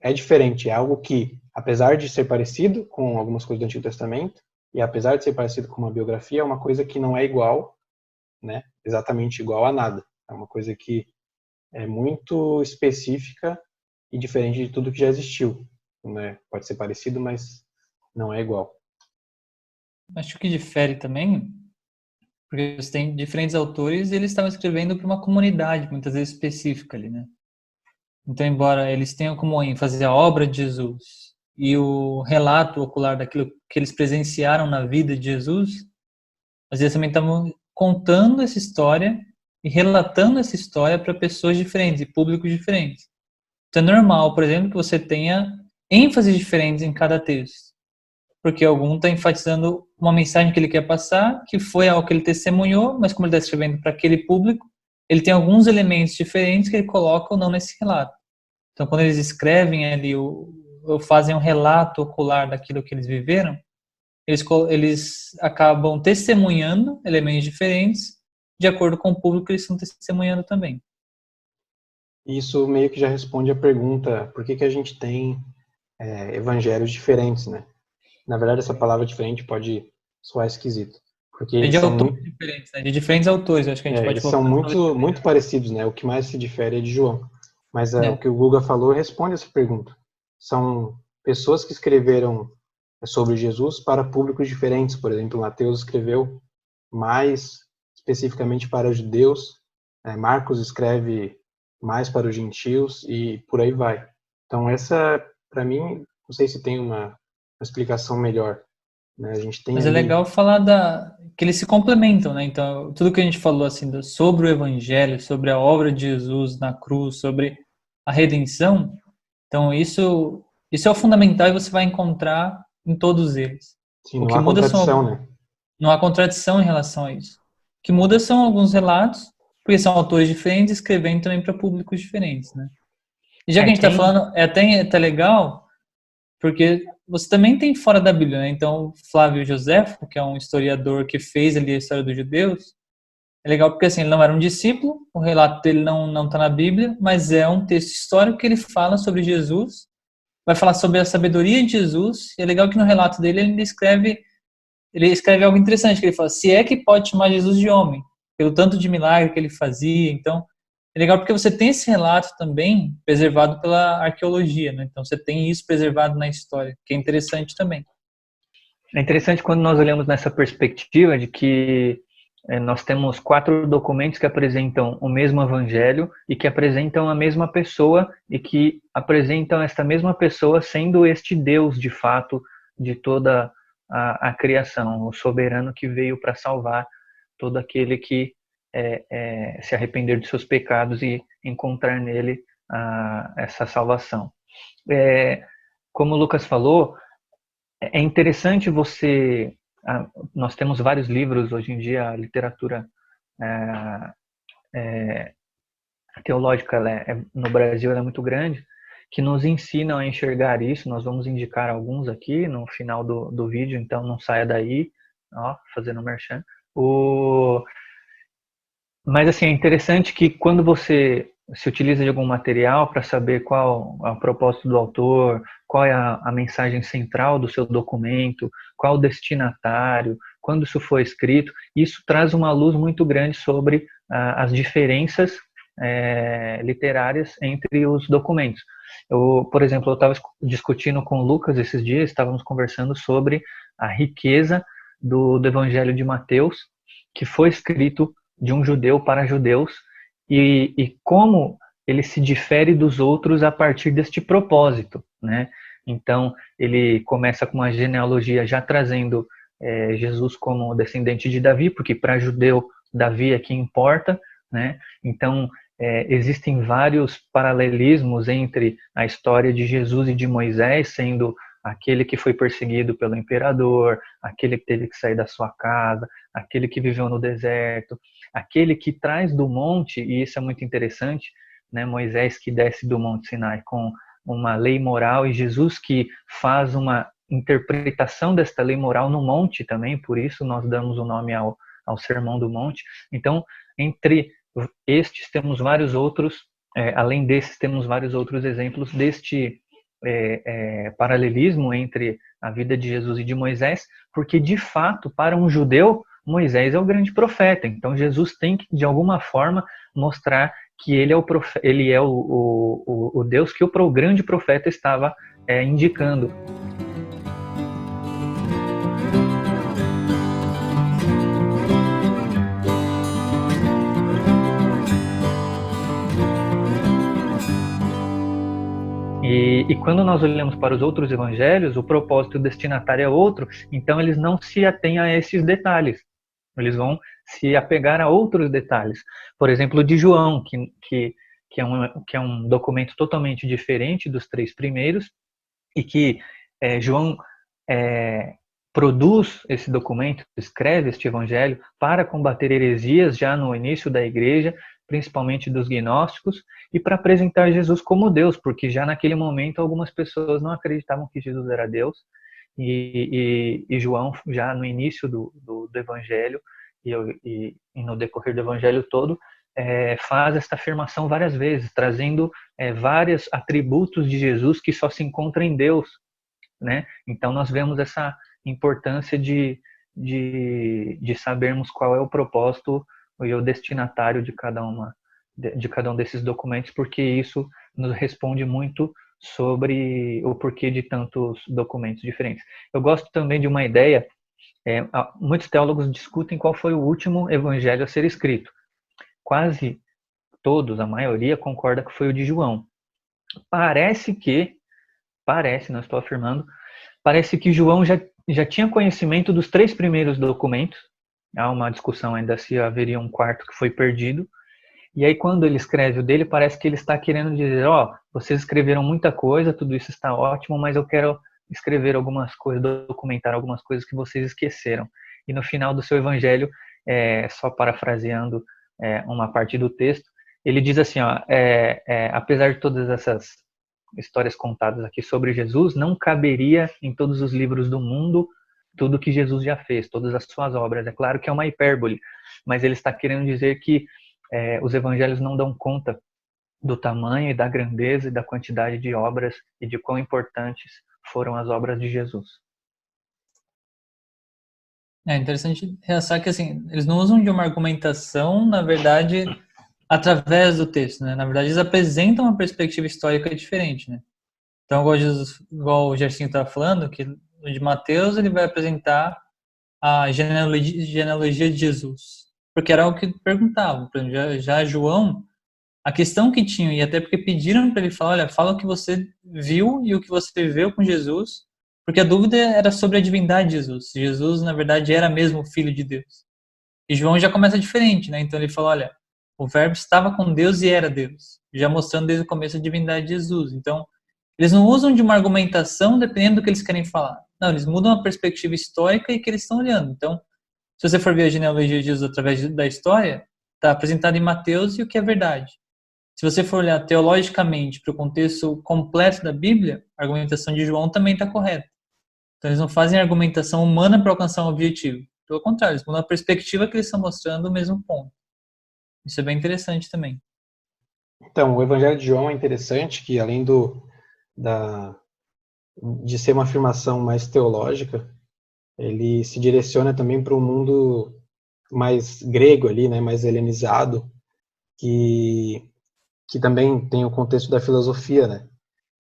É diferente, é algo que, apesar de ser parecido com algumas coisas do Antigo Testamento, E apesar de ser parecido com uma biografia, é uma coisa que não é igual, né? Exatamente igual a nada. É uma coisa que é muito específica e diferente de tudo que já existiu, né? Pode ser parecido, mas não é igual.
Acho que difere também, porque você tem diferentes autores e eles estavam escrevendo para uma comunidade, muitas vezes específica ali, né? Então, embora eles tenham como ênfase a obra de Jesus e o relato ocular daquilo que eles presenciaram na vida de Jesus, às vezes também estavam contando essa história e relatando essa história para pessoas diferentes e públicos diferentes. Então é normal, por exemplo, que você tenha ênfases diferentes em cada texto, porque algum está enfatizando uma mensagem que ele quer passar, que foi algo que ele testemunhou, mas como ele está escrevendo para aquele público, ele tem alguns elementos diferentes que ele coloca ou não nesse relato. Então, quando eles escrevem ali ou fazem um relato ocular daquilo que eles viveram, eles acabam testemunhando elementos diferentes de acordo com o público que eles estão testemunhando também.
Isso meio que já responde a pergunta, por que a gente tem evangelhos diferentes, né? Na verdade, essa palavra diferente pode soar esquisito, porque
É
eles
de
são
autores diferentes, né? De diferentes autores, acho que a gente pode
eles são
colocar.
muito parecidos, né? O que mais se difere é de João. Mas o
É.
que o Guga falou responde essa pergunta. São pessoas que escreveram sobre Jesus para públicos diferentes. Por exemplo, Mateus escreveu mais especificamente para os judeus, Marcos escreve mais para os gentios e por aí vai. Então essa, para mim, não sei se tem uma explicação melhor, né? A gente tem
Mas é
ali...
legal falar que eles se complementam, né? Então, tudo que a gente falou assim sobre o Evangelho, sobre a obra de Jesus na cruz, sobre a redenção, então isso é o fundamental e você vai encontrar em todos eles.
Sim,
O
não
que
há
muda
contradição, né?
não há contradição em relação a isso. O que muda são alguns relatos, porque são autores diferentes escrevendo também para públicos diferentes, né? E já que a gente está falando, é até legal, porque você também tem fora da Bíblia, né? Então, Flávio Joséfo, que é um historiador que fez ali a história dos judeus, é legal porque assim, ele não era um discípulo, o relato dele não está na Bíblia, mas é um texto histórico que ele fala sobre Jesus, vai falar sobre a sabedoria de Jesus, e é legal que no relato dele ele escreve algo interessante, que ele fala, se é que pode chamar Jesus de homem, pelo tanto de milagre que ele fazia. Então, é legal porque você tem esse relato também preservado pela arqueologia, né? Então você tem isso preservado na história, que é interessante também.
É interessante quando nós olhamos nessa perspectiva de que nós temos 4 documentos que apresentam o mesmo evangelho e que apresentam a mesma pessoa e que apresentam esta mesma pessoa sendo este Deus, de fato, de toda a criação, o soberano que veio para salvar todo aquele que se arrepender de seus pecados e encontrar nele essa salvação. Como o Lucas falou, é interessante nós temos vários livros hoje em dia, a literatura teológica no Brasil é muito grande, que nos ensinam a enxergar isso. Nós vamos indicar alguns aqui no final do vídeo, então não saia daí, fazendo merchan. Mas assim, é interessante que quando você se utiliza de algum material para saber qual é o propósito do autor, qual é a mensagem central do seu documento, qual o destinatário, quando isso foi escrito, isso traz uma luz muito grande sobre as diferenças literárias entre os documentos. Por exemplo, eu estava discutindo com o Lucas esses dias, estávamos conversando sobre a riqueza do Evangelho de Mateus, que foi escrito de um judeu para judeus, e como ele se difere dos outros a partir deste propósito, né? Então, ele começa com uma genealogia já trazendo Jesus como descendente de Davi, porque para judeu, Davi é quem importa, né? Então, existem vários paralelismos entre a história de Jesus e de Moisés, sendo aquele que foi perseguido pelo imperador, aquele que teve que sair da sua casa, aquele que viveu no deserto, aquele que traz do monte, e isso é muito interessante, né? Moisés que desce do Monte Sinai com uma lei moral e Jesus que faz uma interpretação desta lei moral no monte também, por isso nós damos o nome ao Sermão do Monte. Então, entre estes temos vários outros, além desses temos vários outros exemplos deste paralelismo entre a vida de Jesus e de Moisés, porque de fato, para um judeu, Moisés é o grande profeta. Então Jesus tem que, de alguma forma, mostrar que ele é o Deus que o grande profeta estava indicando. E quando nós olhamos para os outros evangelhos, o propósito destinatário é outro, então eles não se atêm a esses detalhes. Eles vão se apegar a outros detalhes. Por exemplo, o de João, que é um documento totalmente diferente dos 3 primeiros, e que João produz esse documento, escreve este evangelho para combater heresias já no início da igreja, principalmente dos gnósticos, e para apresentar Jesus como Deus, porque já naquele momento algumas pessoas não acreditavam que Jesus era Deus, e João, já no início do evangelho, e no decorrer do evangelho todo, faz esta afirmação várias vezes, trazendo vários atributos de Jesus que só se encontram em Deus, né? Então nós vemos essa importância de sabermos qual é o propósito e o destinatário de cada um desses documentos, porque isso nos responde muito sobre o porquê de tantos documentos diferentes. Eu gosto também de uma ideia, muitos teólogos discutem qual foi o último evangelho a ser escrito. Quase todos, a maioria, concorda que foi o de João. Parece, não estou afirmando, parece que João já tinha conhecimento dos 3 primeiros documentos. Há uma discussão ainda se haveria um quarto que foi perdido. E aí quando ele escreve o dele, parece que ele está querendo dizer, vocês escreveram muita coisa, tudo isso está ótimo, mas eu quero escrever algumas coisas, documentar algumas coisas que vocês esqueceram. E no final do seu evangelho, só parafraseando uma parte do texto, ele diz assim, apesar de todas essas histórias contadas aqui sobre Jesus, não caberia em todos os livros do mundo tudo que Jesus já fez, todas as suas obras. É claro que é uma hipérbole, mas ele está querendo dizer que os evangelhos não dão conta do tamanho e da grandeza e da quantidade de obras e de quão importantes foram as obras de Jesus.
É interessante realçar que assim, eles não usam de uma argumentação, na verdade, através do texto, né? Na verdade, eles apresentam uma perspectiva histórica diferente, né? Então, igual o Gersinho estava falando, que no de Mateus ele vai apresentar a genealogia de Jesus, porque era o que perguntavam. Por exemplo, já João, a questão que tinham, e até porque pediram para ele falar, olha, fala o que você viu e o que você viveu com Jesus, porque a dúvida era sobre a divindade de Jesus. Jesus, na verdade, era mesmo o Filho de Deus. E João já começa diferente, né? Então ele fala, olha, o Verbo estava com Deus e era Deus, já mostrando desde o começo a divindade de Jesus. Então, eles não usam de uma argumentação dependendo do que eles querem falar. Não, eles mudam a perspectiva histórica e que eles estão olhando. Então, se você for ver a genealogia de Jesus através da história, está apresentado em Mateus e o que é verdade. Se você for olhar teologicamente para o contexto completo da Bíblia, a argumentação de João também está correta. Então, eles não fazem argumentação humana para alcançar um objetivo. Pelo contrário, eles mudam a perspectiva que eles estão mostrando o mesmo ponto. Isso é bem interessante também.
Então, o Evangelho de João é interessante que, além de ser uma afirmação mais teológica, ele se direciona também para um mundo mais grego ali, né, mais helenizado, que também tem o contexto da filosofia, né?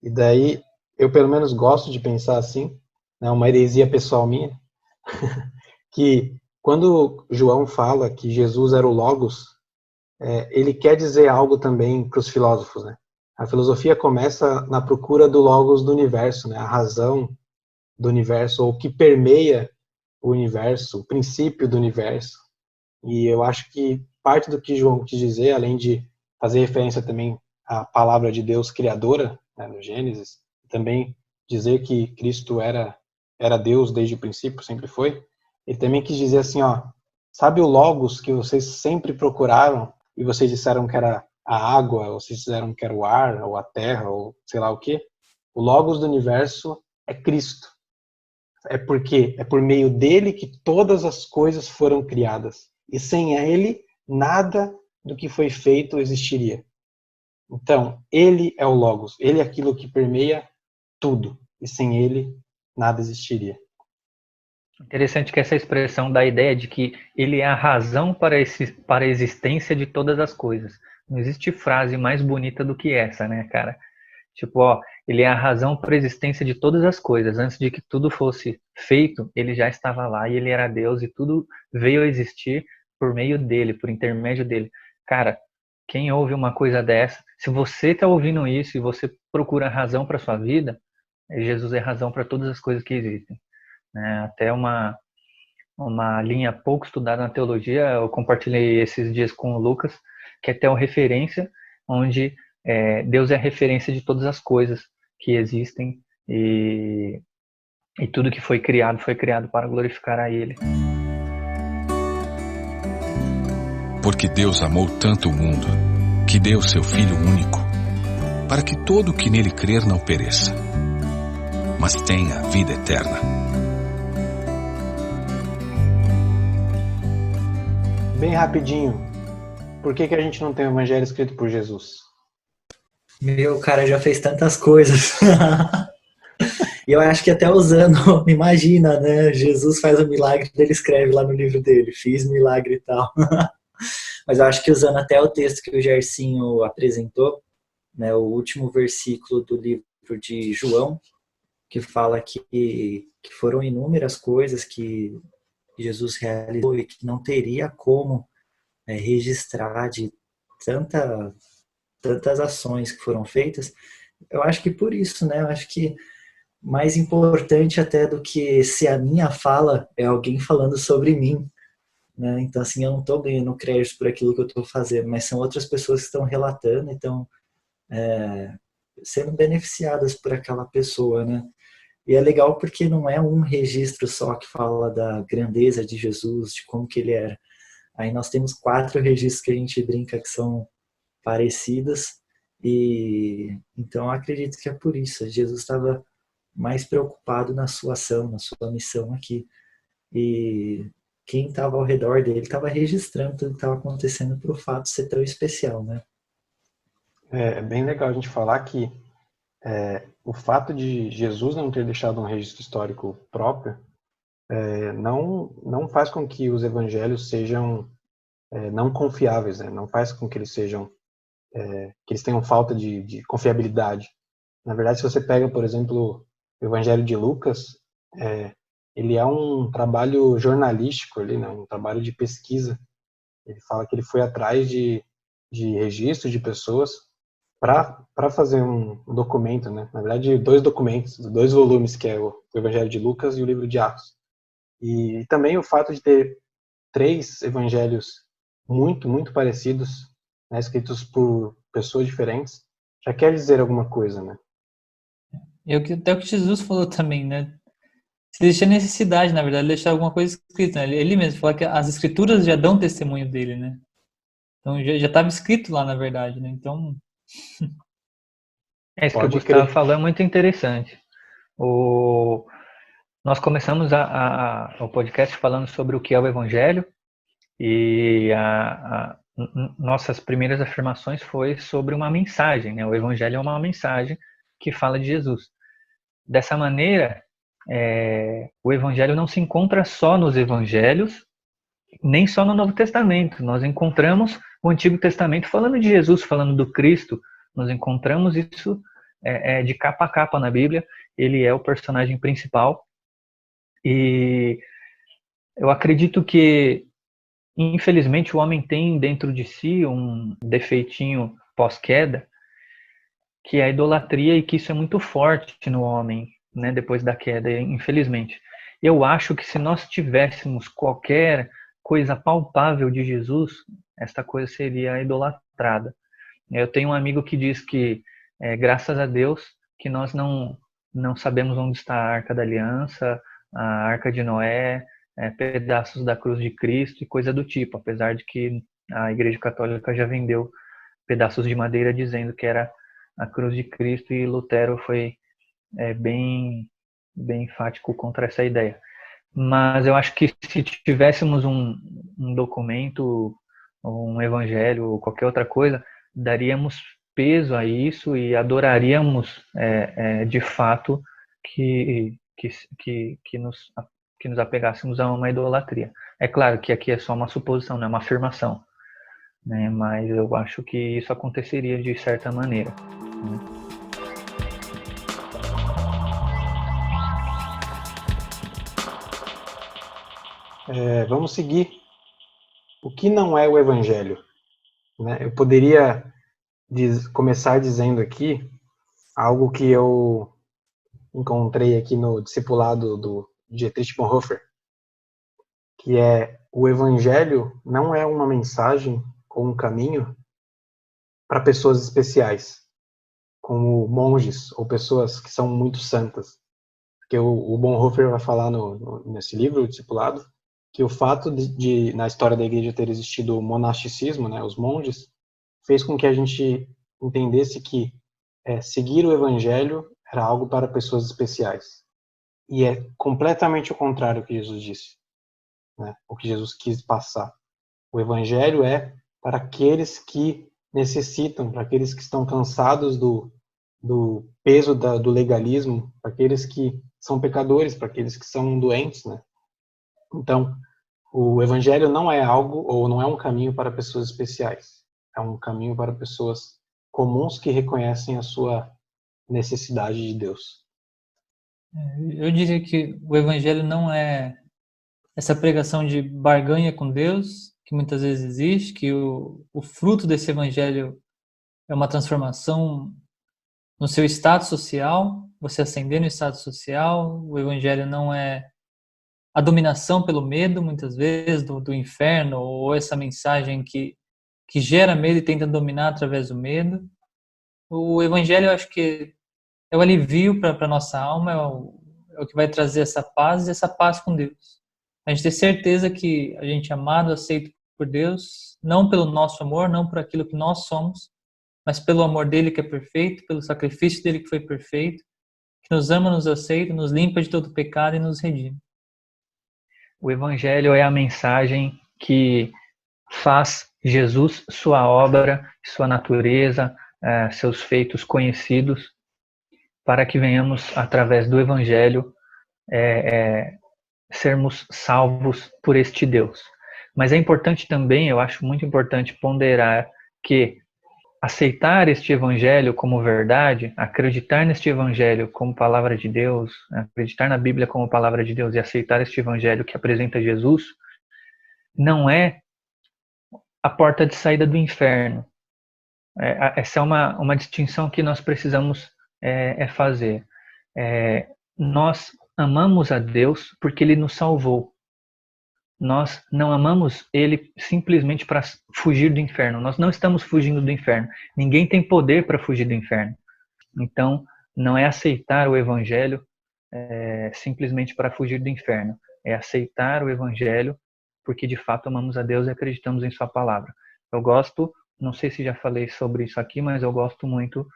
E daí, eu pelo menos gosto de pensar assim, né, uma heresia pessoal minha, que quando João fala que Jesus era o Logos, ele quer dizer algo também para os filósofos, né? A filosofia começa na procura do Logos do universo, né? A razão do universo, ou o que permeia o universo, o princípio do universo. E eu acho que parte do que João quis dizer, além de fazer referência também à palavra de Deus criadora, né, no Gênesis, também dizer que Cristo era Deus desde o princípio, sempre foi, ele também quis dizer assim, sabe o Logos que vocês sempre procuraram e vocês disseram que era a água, ou vocês disseram que era o ar, ou a terra, ou sei lá o quê? O Logos do universo é Cristo. É porque é por meio dele que todas as coisas foram criadas. E sem ele, nada do que foi feito existiria. Então, ele é o Logos. Ele é aquilo que permeia tudo. E sem ele, nada existiria.
Interessante que essa expressão dá a ideia de que ele é a razão para a existência de todas as coisas. Não existe frase mais bonita do que essa, né, cara? Tipo, ó, ele é a razão para a existência de todas as coisas. Antes de que tudo fosse feito, ele já estava lá e ele era Deus e tudo veio a existir por meio dele, por intermédio dele. Cara, quem ouve uma coisa dessa, se você está ouvindo isso e você procura razão para sua vida, Jesus é razão para todas as coisas que existem. Né? Até uma linha pouco estudada na teologia, eu compartilhei esses dias com o Lucas, que é até uma referência onde Deus é a referência de todas as coisas que existem e tudo que foi criado para glorificar a Ele.
Porque Deus amou tanto o mundo, que deu seu Filho único, para que todo o que nele crer não pereça, mas tenha vida eterna.
Bem rapidinho, por que a gente não tem o evangelho escrito por Jesus?
Meu, cara já fez tantas coisas. E eu acho que até usando, imagina, né? Jesus faz o milagre, ele escreve lá no livro dele, fiz milagre e tal. Mas eu acho que usando até o texto que o Gersinho apresentou, né, o último versículo do livro de João, que fala que foram inúmeras coisas que Jesus realizou e que não teria como registrar de tantas ações que foram feitas. Eu acho que por isso, né? Eu acho que mais importante até do que se a minha fala é alguém falando sobre mim, né? Então, assim, eu não estou ganhando crédito por aquilo que eu estou fazendo, mas são outras pessoas que estão relatando, então, sendo beneficiadas por aquela pessoa, né? E é legal porque não é um registro só que fala da grandeza de Jesus, de como que ele era. Aí nós temos 4 registros que a gente brinca que são parecidos, e então eu acredito que é por isso. Jesus estava mais preocupado na sua ação, na sua missão aqui. E quem estava ao redor dele estava registrando tudo que estava acontecendo para o fato de ser tão especial, né?
É bem legal a gente falar que o fato de Jesus não ter deixado um registro histórico próprio não faz com que os evangelhos sejam não confiáveis, né? Não faz com que eles sejam que eles tenham falta de confiabilidade. Na verdade, se você pega, por exemplo, o Evangelho de Lucas, ele é um trabalho jornalístico, ali, né? Um trabalho de pesquisa. Ele fala que ele foi atrás de registros de pessoas para fazer um documento, né? Na verdade, 2 documentos, 2 volumes, que é o Evangelho de Lucas e o livro de Atos. E também o fato de ter 3 evangelhos muito, muito parecidos, né, escritos por pessoas diferentes, já quer dizer alguma coisa, né?
Até o que Jesus falou também, né? Se deixa necessidade, na verdade, deixar alguma coisa escrita, né? Ele mesmo fala que as escrituras já dão testemunho dele, né? Então já estava escrito lá, na verdade, né? Então...
Isso que o
Pode
Gustavo
crer.
falou é muito interessante. Nós começamos o podcast falando sobre o que é o Evangelho e nossas primeiras afirmações foi sobre uma mensagem, né? O Evangelho é uma mensagem que fala de Jesus. Dessa maneira, o Evangelho não se encontra só nos Evangelhos, nem só no Novo Testamento. Nós encontramos o Antigo Testamento falando de Jesus, falando do Cristo. Nós encontramos isso de capa a capa na Bíblia. Ele é o personagem principal. E eu acredito que, infelizmente, o homem tem dentro de si um defeitinho pós-queda, que é a idolatria, e que isso é muito forte no homem, né, depois da queda, infelizmente. Eu acho que se nós tivéssemos qualquer coisa palpável de Jesus, esta coisa seria idolatrada. Eu tenho um amigo que diz que, graças a Deus, que nós não sabemos onde está a Arca da Aliança, a Arca de Noé, pedaços da cruz de Cristo e coisa do tipo, apesar de que a Igreja Católica já vendeu pedaços de madeira dizendo que era a cruz de Cristo, e Lutero foi bem enfático contra essa ideia. Mas eu acho que se tivéssemos um documento, um evangelho ou qualquer outra coisa, daríamos peso a isso e adoraríamos de fato que que nos apegássemos a uma idolatria. É claro que aqui é só uma suposição, não é uma afirmação, né? Mas eu acho que isso aconteceria de certa maneira, né?
Vamos seguir. O que não é o Evangelho? Né? Eu poderia começar dizendo aqui algo que eu encontrei aqui no discipulado do Dietrich Bonhoeffer, que é: o Evangelho não é uma mensagem ou um caminho para pessoas especiais, como monges ou pessoas que são muito santas. Porque o Bonhoeffer vai falar nesse livro, o discipulado, que o fato de na história da igreja ter existido o monasticismo, né, os monges, fez com que a gente entendesse que seguir o Evangelho era algo para pessoas especiais. E é completamente o contrário do que Jesus disse, né? O que Jesus quis passar. O Evangelho é para aqueles que necessitam, para aqueles que estão cansados do peso do legalismo, para aqueles que são pecadores, para aqueles que são doentes, né? Então, o Evangelho não é algo, ou não é um caminho para pessoas especiais. É um caminho para pessoas comuns que reconhecem a sua necessidade de Deus.
Eu diria que o Evangelho não é essa pregação de barganha com Deus, que muitas vezes existe, que o fruto desse Evangelho é uma transformação no seu status social, você ascender no status social. O Evangelho não é a dominação pelo medo, muitas vezes, do inferno, ou essa mensagem que gera medo e tenta dominar através do medo. O Evangelho, eu acho que é o alivio para a nossa alma, é o que vai trazer essa paz e essa paz com Deus. A gente ter certeza que a gente é amado, aceito por Deus, não pelo nosso amor, não por aquilo que nós somos, mas pelo amor dele que é perfeito, pelo sacrifício dele que foi perfeito, que nos ama, nos aceita, nos limpa de todo pecado e nos redime.
O Evangelho é a mensagem que faz Jesus, sua obra, sua natureza, seus feitos conhecidos, para que venhamos, através do Evangelho, sermos salvos por este Deus. Mas é importante também, eu acho muito importante ponderar que aceitar este Evangelho como verdade, acreditar neste Evangelho como palavra de Deus, acreditar na Bíblia como palavra de Deus e aceitar este Evangelho que apresenta Jesus, não é a porta de saída do inferno. Essa é uma distinção que nós precisamos fazer. Nós amamos a Deus porque Ele nos salvou. Nós não amamos Ele simplesmente para fugir do inferno. Nós não estamos fugindo do inferno. Ninguém tem poder para fugir do inferno. Então, não é aceitar o Evangelho simplesmente para fugir do inferno. É aceitar o Evangelho porque de fato amamos a Deus e acreditamos em sua palavra. Eu gosto, não sei se já falei sobre isso aqui, mas eu gosto muito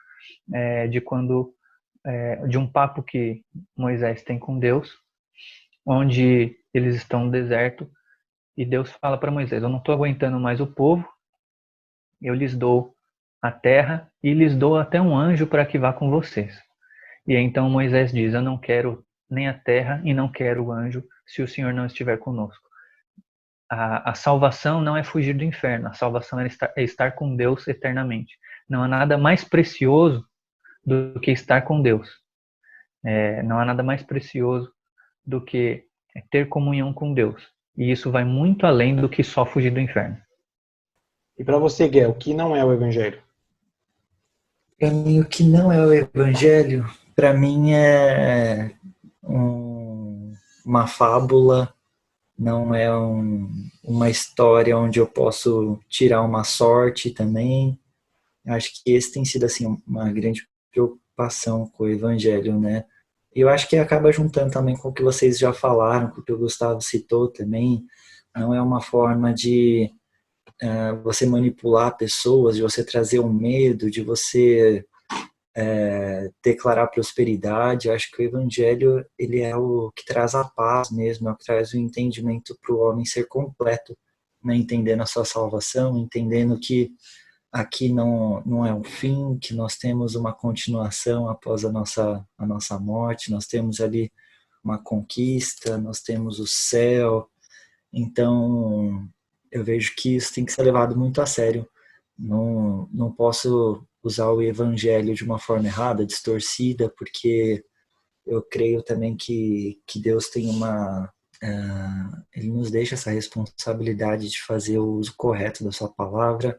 de um papo que Moisés tem com Deus, onde eles estão no deserto e Deus fala para Moisés: eu não estou aguentando mais o povo, eu lhes dou a terra e lhes dou até um anjo para que vá com vocês. E então Moisés diz: eu não quero nem a terra e não quero o anjo se o Senhor não estiver conosco. A salvação não é fugir do inferno, a salvação é estar com Deus eternamente. Não há nada mais precioso do que estar com Deus. Não há nada mais precioso do que ter comunhão com Deus. E isso vai muito além do que só fugir do inferno.
E para você, Guel, o que não é o Evangelho?
Para mim, o que não é o Evangelho, para mim é uma fábula, não é uma história onde eu posso tirar uma sorte também. Acho que esse tem sido assim uma grande preocupação com o Evangelho, né? E eu acho que acaba juntando também com o que vocês já falaram, com o que o Gustavo citou também. Não é uma forma de você manipular pessoas, de você trazer um medo, de você declarar prosperidade. Eu acho que o Evangelho, ele é o que traz a paz mesmo, é o que traz o entendimento para o homem ser completo, né? Entendendo a sua salvação, entendendo que aqui não é um fim, que nós temos uma continuação após a nossa morte, nós temos ali uma conquista, nós temos o céu. Então, eu vejo que isso tem que ser levado muito a sério. Não posso usar o evangelho de uma forma errada, distorcida, porque eu creio também que Deus tem ele nos deixa essa responsabilidade de fazer o uso correto da sua palavra.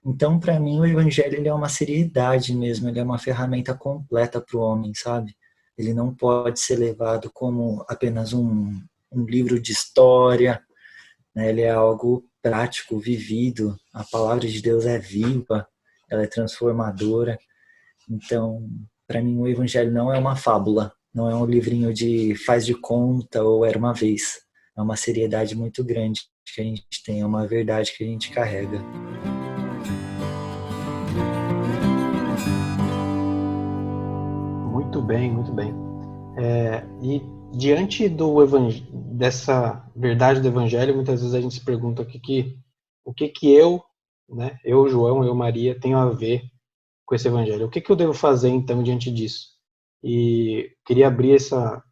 Então, para mim, o evangelho ele é uma seriedade mesmo, ele é uma ferramenta completa para o homem, sabe? Ele não pode ser levado como apenas um livro de história, né? Ele é algo prático, vivido. A palavra de Deus é viva, ela é transformadora. Então, para mim, o evangelho não é uma fábula, não é um livrinho de faz de conta ou era uma vez. É uma seriedade muito grande que a gente tem, é uma verdade que a gente carrega.
Muito bem, muito bem. E diante dessa verdade do evangelho, muitas vezes a gente se pergunta o que eu, né, eu, João, eu, Maria, tenho a ver com esse evangelho. O que eu devo fazer, então, diante disso? E queria abrir essa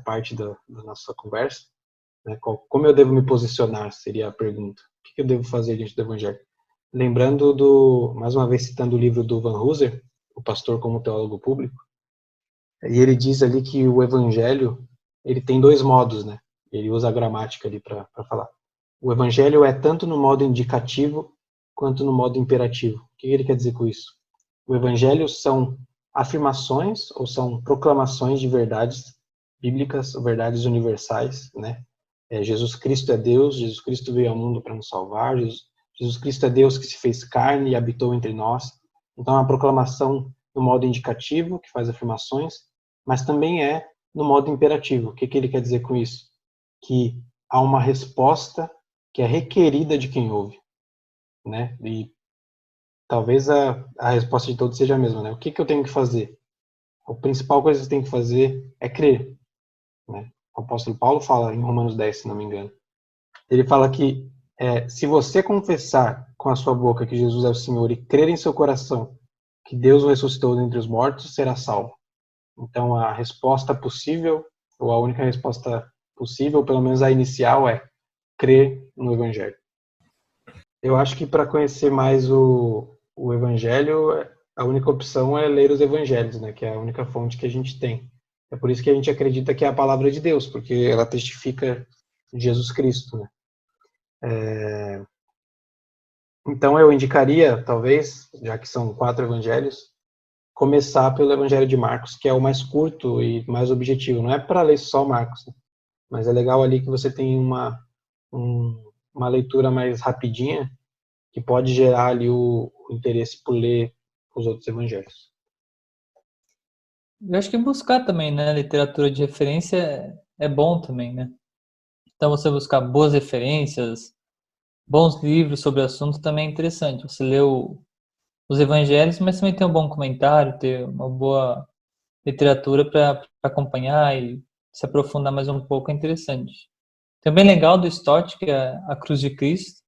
parte da nossa conversa, né? Como eu devo me posicionar, seria a pergunta. O que eu devo fazer diante do evangelho? Lembrando mais uma vez citando o livro do Van Hooser, O Pastor como Teólogo Público, e ele diz ali que o evangelho, ele tem dois modos, né? Ele usa a gramática ali para falar. O evangelho é tanto no modo indicativo quanto no modo imperativo. O que ele quer dizer com isso? O evangelho são afirmações ou são proclamações de verdades bíblicas, verdades universais, né? Jesus Cristo é Deus, Jesus Cristo veio ao mundo para nos salvar, Jesus Cristo é Deus que se fez carne e habitou entre nós. Então, é uma proclamação no modo indicativo, que faz afirmações, mas também é no modo imperativo. O que ele quer dizer com isso? Que há uma resposta que é requerida de quem ouve, né? E talvez a resposta de todos seja a mesma, né? O que eu tenho que fazer? A principal coisa que você tem que fazer é crer, né? O apóstolo Paulo fala em Romanos 10, se não me engano. Ele fala que se você confessar com a sua boca que Jesus é o Senhor e crer em seu coração que Deus o ressuscitou dentre os mortos, será salvo. Então, a resposta possível, ou a única resposta possível, pelo menos a inicial, é crer no Evangelho. Eu acho que para conhecer mais o Evangelho, a única opção é ler os Evangelhos, né, que é a única fonte que a gente tem. É por isso que a gente acredita que é a palavra de Deus, porque ela testifica Jesus Cristo, né? Então eu indicaria, talvez, já que são 4 evangelhos, começar pelo Evangelho de Marcos, que é o mais curto e mais objetivo. Não é para ler só Marcos, né? Mas é legal ali que você tem uma leitura mais rapidinha, que pode gerar ali o interesse por ler os outros evangelhos.
Eu acho que buscar também, né, literatura de referência é bom também, né? Então você buscar boas referências, bons livros sobre o assunto também é interessante. Você lê os evangelhos, mas também tem um bom comentário, ter uma boa literatura para acompanhar e se aprofundar mais um pouco é interessante. Também legal do Stott, que é a Cruz de Cristo.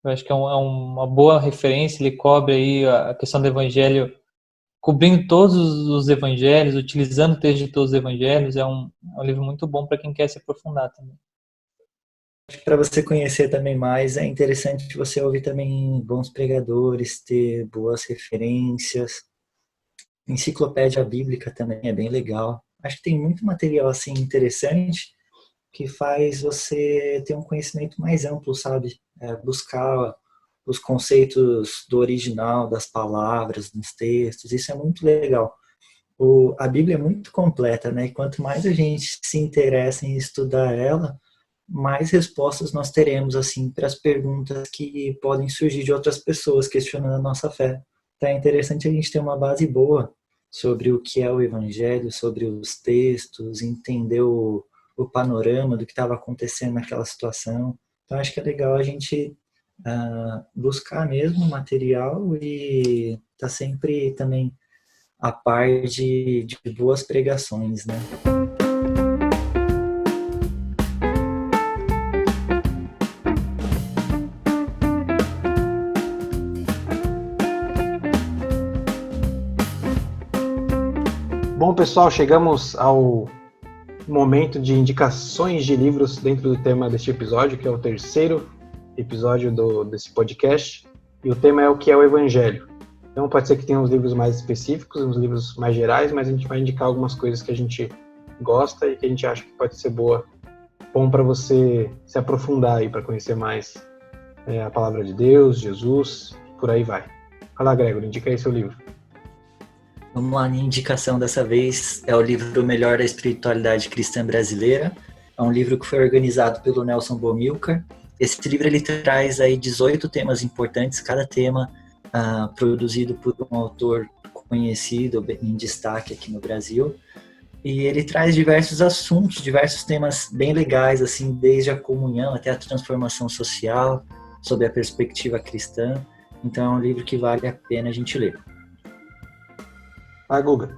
Eu acho que é uma boa referência, ele cobre aí a questão do evangelho, cobrindo todos os evangelhos, utilizando o texto de todos os evangelhos. É um livro muito bom para quem quer se aprofundar também.
Para você conhecer também mais, é interessante você ouvir também bons pregadores, ter boas referências. Enciclopédia bíblica também é bem legal. Acho que tem muito material assim interessante que faz você ter um conhecimento mais amplo, sabe? Buscar os conceitos do original, das palavras, nos textos, isso é muito legal. A Bíblia é muito completa, né? E quanto mais a gente se interessa em estudar ela, mais respostas nós teremos assim para as perguntas que podem surgir de outras pessoas questionando a nossa fé. Então é interessante a gente ter uma base boa sobre o que é o Evangelho, sobre os textos, entender o panorama do que estava acontecendo naquela situação. Então acho que é legal a gente buscar mesmo material e estar sempre também a par de boas pregações, né?
Bom, pessoal, chegamos ao momento de indicações de livros dentro do tema deste episódio, que é o terceiro episódio desse podcast, e o tema é o que é o Evangelho. Então pode ser que tenha uns livros mais específicos, uns livros mais gerais, mas a gente vai indicar algumas coisas que a gente gosta e que a gente acha que pode ser bom para você se aprofundar aí, para conhecer mais a palavra de Deus, Jesus, por aí vai. Vai lá, Gregor, indica aí seu livro.
Vamos lá, minha indicação dessa vez é o livro Melhor da Espiritualidade Cristã Brasileira. É um livro que foi organizado pelo Nelson Bomilcar. Esse livro ele traz aí 18 temas importantes, cada tema produzido por um autor conhecido, em destaque aqui no Brasil. E ele traz diversos assuntos, diversos temas bem legais, assim, desde a comunhão até a transformação social, sob a perspectiva cristã. Então é um livro que vale a pena a gente ler.
Vai, Guga.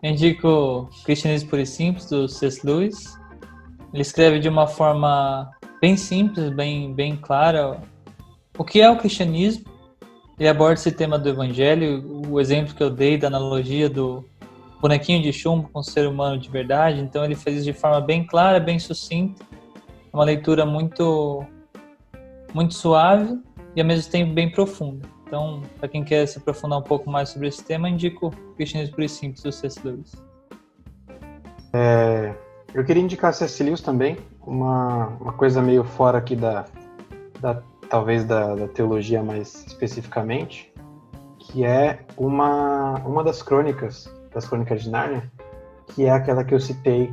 Eu indico Cristianismo Puro e Simples, do C.S. Lewis. Ele escreve de uma forma bem simples, bem clara, o que é o cristianismo. Ele aborda esse tema do evangelho, o exemplo que eu dei da analogia do bonequinho de chumbo com o ser humano de verdade. Então ele fez isso de forma bem clara, bem sucinta, uma leitura muito suave e ao mesmo tempo bem profunda. Então, para quem quer se aprofundar um pouco mais sobre esse tema, indico Cristianismo Puro e Simples, do C.S. Lewis.
Eu queria indicar C.S. Lewis também, uma coisa meio fora aqui talvez da teologia mais especificamente, que é uma das crônicas de Nárnia, que é aquela que eu citei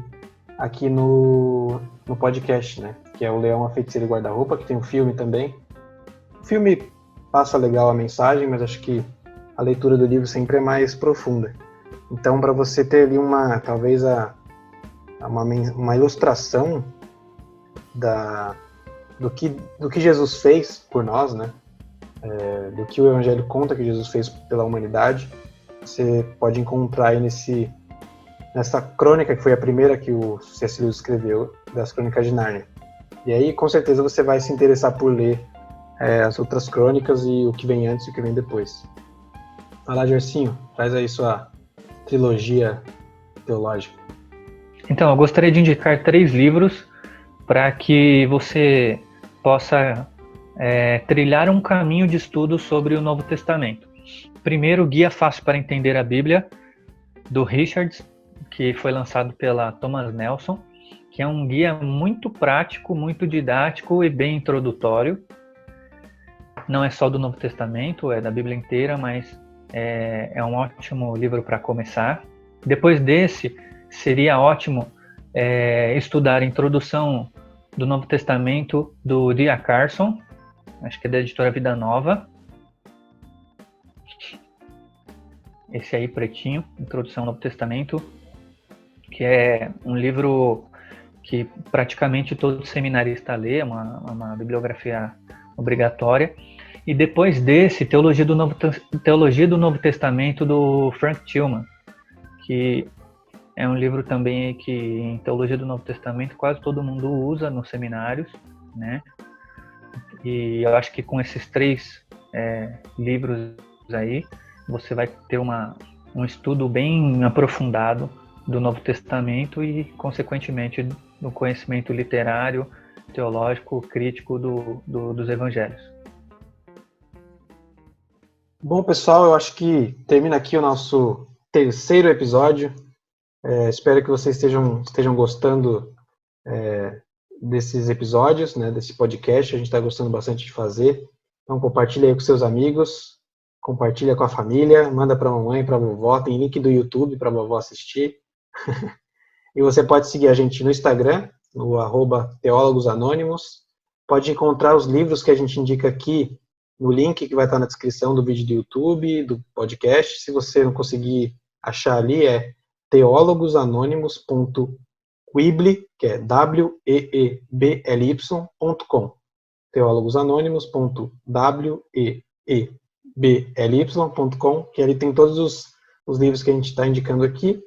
aqui no podcast, né? Que é o Leão, a Feiticeira e Guarda-Roupa, que tem um filme também. O filme passa legal a mensagem, mas acho que a leitura do livro sempre é mais profunda. Então, para você ter ali talvez uma ilustração do que Jesus fez por nós, né? Do que o Evangelho conta que Jesus fez pela humanidade, você pode encontrar aí nessa crônica, que foi a primeira que o C.S. Lewis escreveu, das Crônicas de Nárnia. E aí, com certeza, você vai se interessar por ler as outras crônicas e o que vem antes e o que vem depois. Vai lá, Gercinho, traz aí sua trilogia teológica.
Então, eu gostaria de indicar 3 livros para que você possa trilhar um caminho de estudo sobre o Novo Testamento. Primeiro, Guia Fácil para Entender a Bíblia, do Richards, que foi lançado pela Thomas Nelson, que é um guia muito prático, muito didático e bem introdutório. Não é só do Novo Testamento, é da Bíblia inteira, mas é um ótimo livro para começar. Depois desse, seria ótimo estudar a introdução do Novo Testamento do D.A. Carson, acho que é da editora Vida Nova. Esse aí, pretinho, Introdução ao Novo Testamento, que é um livro que praticamente todo seminarista lê, uma bibliografia obrigatória. E depois desse, Teologia do Novo Testamento, do Frank Tillman, que é um livro também que em Teologia do Novo Testamento quase todo mundo usa nos seminários, né? E eu acho que com esses 3 livros aí, você vai ter um estudo bem aprofundado do Novo Testamento e, consequentemente, do conhecimento literário, teológico, crítico dos evangelhos.
Bom, pessoal, eu acho que termina aqui o nosso terceiro episódio. Espero que vocês estejam gostando desses episódios, né, desse podcast. A gente está gostando bastante de fazer. Então, compartilha aí com seus amigos, compartilha com a família, manda para a mamãe, para a vovó. Tem link do YouTube para a vovó assistir. E você pode seguir a gente no Instagram, no @teólogosanônimos. Pode encontrar os livros que a gente indica aqui no link que vai estar na descrição do vídeo do YouTube, do podcast. Se você não conseguir achar ali, é teólogosanônimos.weebly, que é weebly.com. teólogosanônimos.weebly.com, que ali tem todos os livros que a gente está indicando aqui.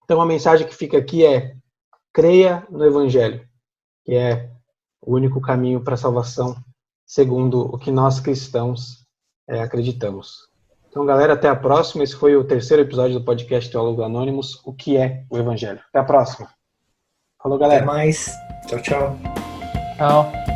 Então, a mensagem que fica aqui é: creia no Evangelho, que é o único caminho para a salvação, segundo o que nós cristãos acreditamos. Então, galera, até a próxima. Esse foi o terceiro episódio do podcast Teólogo Anônimos. O que é o Evangelho? Até a próxima. Falou, galera.
Até mais. Tchau, tchau.
Tchau.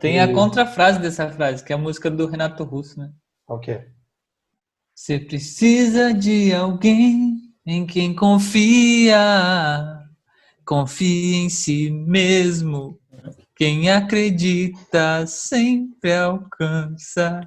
Tem a contrafrase dessa frase, que é a música do Renato Russo, né?
Ok.
Você precisa de alguém em quem confia. Confia em si mesmo. Quem acredita sempre alcança.